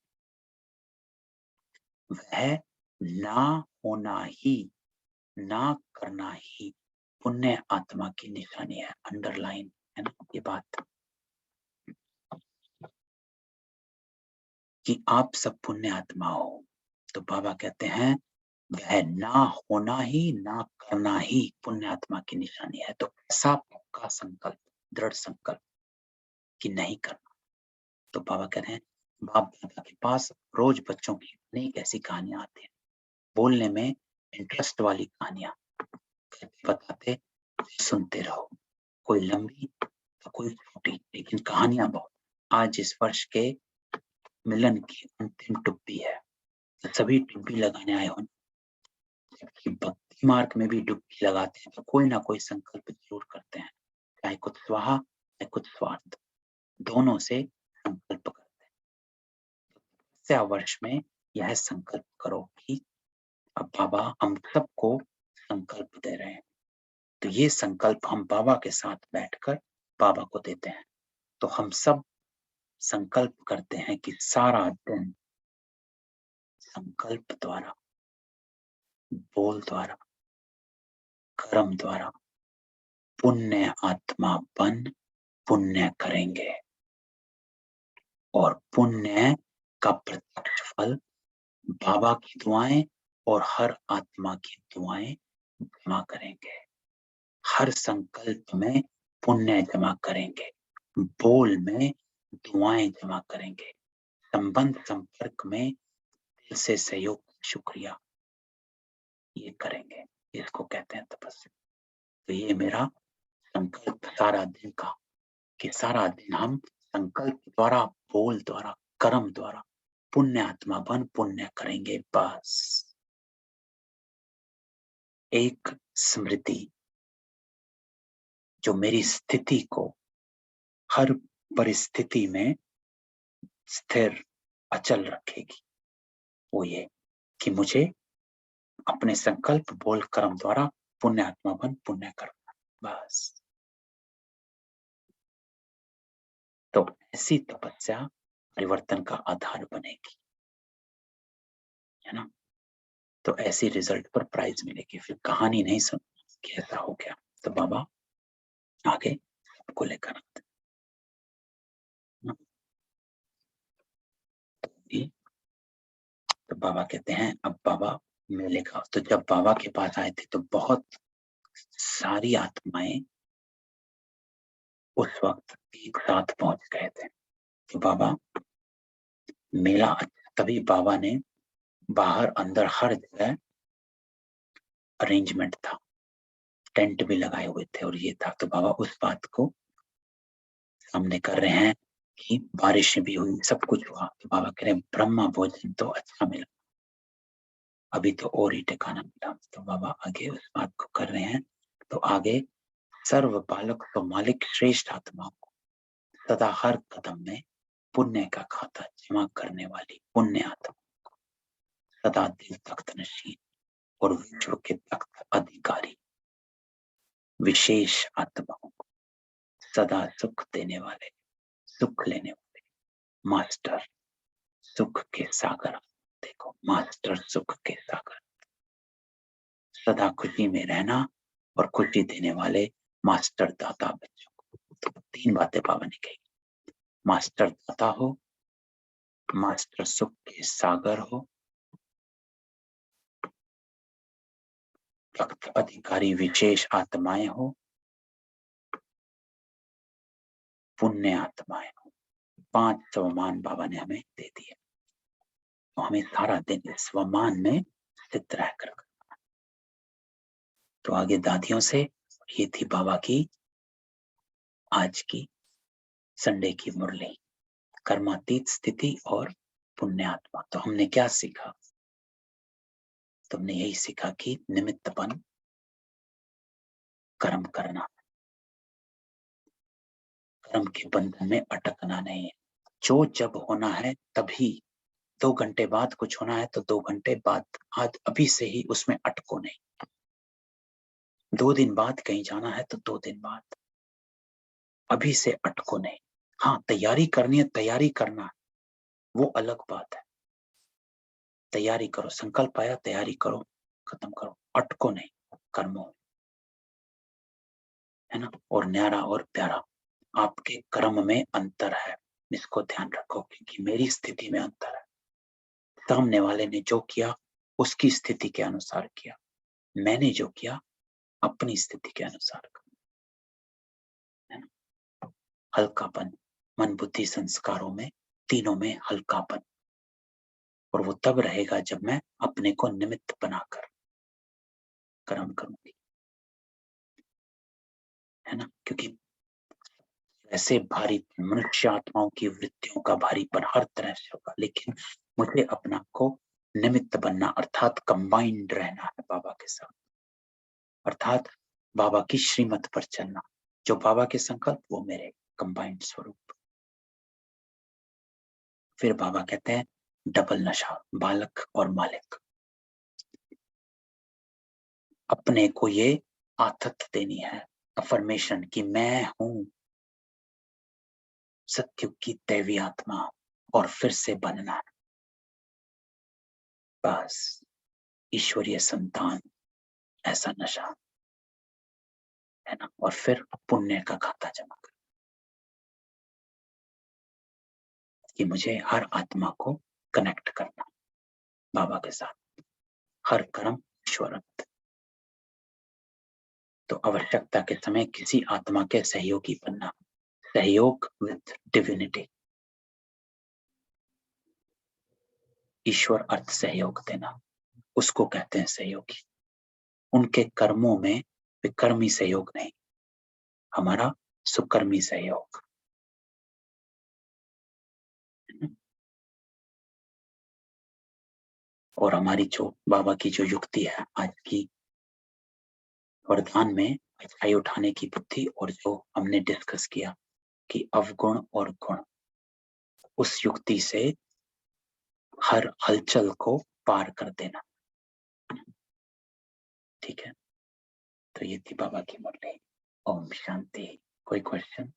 वह ना होना ही, ना करना ही पुण्य आत्मा की निशानी है। अंडरलाइन है ना ये बात कि आप सब पुण्य आत्मा हो। तो बाबा कहते हैं वह ना होना ही ना करना ही पुण्यात्मा की निशानी है। तो ऐसा पक्का संकल्प, दृढ़ संकल्प कि नहीं करना। तो बाबा कहते हैं बाप दादा के पास रोज बच्चों की अनेक ऐसी कहानियां आती हैं, बोलने में इंटरेस्ट वाली कहानियां बताते, सुनते रहो, कोई लंबी तो कोई छोटी, लेकिन कहानियां बहुत। आज इस वर्ष के मिलन की अंतिम टुप्पी है, तो सभी टुप्पी लगाने आए हो, जबकि भक्ति मार्ग में भी डुबकी लगाते हैं तो कोई ना कोई संकल्प जरूर करते हैं, चाहे कुछ स्वाहा चाहे कुछ स्वार्थ, दोनों से संकल्प करते हैं। इस वर्ष में यह संकल्प करो कि अब बाबा हम सबको संकल्प दे रहे हैं, तो ये संकल्प हम बाबा के साथ बैठकर बाबा को देते हैं। तो हम सब संकल्प करते हैं कि सारा दिन संकल्प द्वारा, बोल द्वारा, कर्म द्वारा पुण्य आत्मा बन पुण्य करेंगे, और पुण्य का प्रत्यक्ष फल बाबा की दुआएं और हर आत्मा की दुआएं जमा करेंगे। हर संकल्प में पुण्य जमा करेंगे, बोल में दुआएं जमा करेंगे, संबंध संपर्क में दिल से सहयोग, शुक्रिया ये करेंगे। इसको कहते हैं तपस्या। तो ये मेरा संकल्प सारा दिन का, कि सारा दिन हम संकल्प द्वारा, बोल द्वारा, कर्म द्वारा पुण्य आत्मा बन पुण्य करेंगे। बस एक स्मृति जो मेरी स्थिति को हर परिस्थिति में स्थिर अचल रखेगी, वो ये कि मुझे अपने संकल्प, बोल, कर्म द्वारा पुण्य आत्मा बन पुण्य करना। बस तो ऐसी तपस्या परिवर्तन का आधार बनेगी, है ना। तो ऐसी रिजल्ट पर प्राइज मिलेगी। फिर कहानी नहीं सुन कि ऐसा हो गया, तो बाबा आगे सबको लेकर आते हैं। तो बाबा कहते हैं अब बाबा मेले का, तो जब बाबा के पास आए थे तो बहुत सारी आत्माएं उस वक्त एक साथ पहुंच गए थे। तो बाबा मेला, तभी बाबा ने बाहर अंदर हर जगह अरेंजमेंट था, टेंट भी लगाए हुए थे और ये था। तो बाबा उस बात को सामने कर रहे हैं कि बारिश भी हुई, सब कुछ हुआ। तो बाबा कह रहे हैं ब्रह्मा भोजन तो अच्छा मिला, अभी तो और ही ठिकाना मिला। तो बाबा आगे उस बात को कर रहे हैं। तो आगे सर्व पालक तो मालिक श्रेष्ठ आत्माओं को सदा हर कदम में पुण्य का खाता जमा करने वाली पुण्य आत्मा को, सदा दिल तख्त नशीन और विश्व के तख्त अधिकारी विशेष आत्माओं को, सदा सुख देने वाले, सुख लेने वाले मास्टर, सुख के सागर। देखो मास्टर सुख के सागर, सदा खुशी में रहना और खुशी देने वाले मास्टर दाता बच्चों को। तो 3 बातें बाबा ने कही, मास्टर दाता हो, मास्टर सुख के सागर हो, तख्त अधिकारी विशेष आत्माएं हो, पुण्य आत्माएं हो। 5 स्वमान बाबा ने हमें दे दिए। तो हमें सारा दिन इस स्वमान में स्थित रहकर करना। तो आगे दादियों से, ये थी बाबा की आज की संडे की मुरली, कर्मातीत स्थिति और पुण्य आत्मा। तो हमने क्या सीखा? तुमने यही सीखा कि निमित्तपन कर्म करना, कर्म के बंधन में अटकना नहीं है। जो जब होना है तभी, 2 घंटे बाद कुछ होना है तो 2 घंटे बाद, आज अभी से ही उसमें अटको नहीं। 2 दिन बाद कहीं जाना है तो 2 दिन बाद, अभी से अटको नहीं। हाँ, तैयारी करनी है, तैयारी करना वो अलग बात है। तैयारी करो, संकल्प आया तैयारी करो, खत्म करो, अटको नहीं कर्मों, है ना। और न्यारा और प्यारा, आपके कर्म में अंतर है, इसको ध्यान रखो, क्योंकि मेरी स्थिति में अंतर है। सामने वाले ने जो किया उसकी स्थिति के अनुसार किया, मैंने जो किया अपनी स्थिति के अनुसार किया। हल्कापन, मन बुद्धि संस्कारों में, तीनों में हल्कापन, और वो तब रहेगा जब मैं अपने को निमित्त बनाकर कर्म करूंगी, है ना। क्योंकि ऐसे भारी मनुष्य आत्माओं की वृत्तियों का भारीपन हर तरह से होगा, लेकिन मुझे अपना को निमित्त बनना अर्थात कंबाइंड रहना है बाबा के साथ, अर्थात बाबा की श्रीमत पर चलना। जो बाबा के संकल्प वो मेरे कंबाइंड स्वरूप। फिर बाबा कहते हैं डबल नशा, बालक और मालिक। अपने को ये आदत देनी है, अफर्मेशन, कि मैं हूं सत्युग की दैवी आत्मा, और फिर से बनना है बस ईश्वरीय संतान, ऐसा नशा, है ना। और फिर पुण्य का खाता जमा कर, कि मुझे हर आत्मा को कनेक्ट करना बाबा के साथ, हर कर्म ईश्वरत्व। तो आवश्यकता के समय किसी आत्मा के सहयोगी बनना, सहयोग विद डिविनिटी। ईश्वर अर्थ सहयोग देना, उसको कहते हैं सहयोगी। उनके कर्मों में विकर्मी सहयोग नहीं, हमारा सुकर्मी सहयोग। और हमारी जो बाबा की जो युक्ति है आज की वरदान में, अच्छाई उठाने की बुद्धि, और जो हमने डिस्कस किया कि अवगुण और गुण, उस युक्ति से हर हलचल को पार कर देना। ठीक है, तो ये थी बाबा की मुरली। ओम शांति। कोई क्वेश्चन?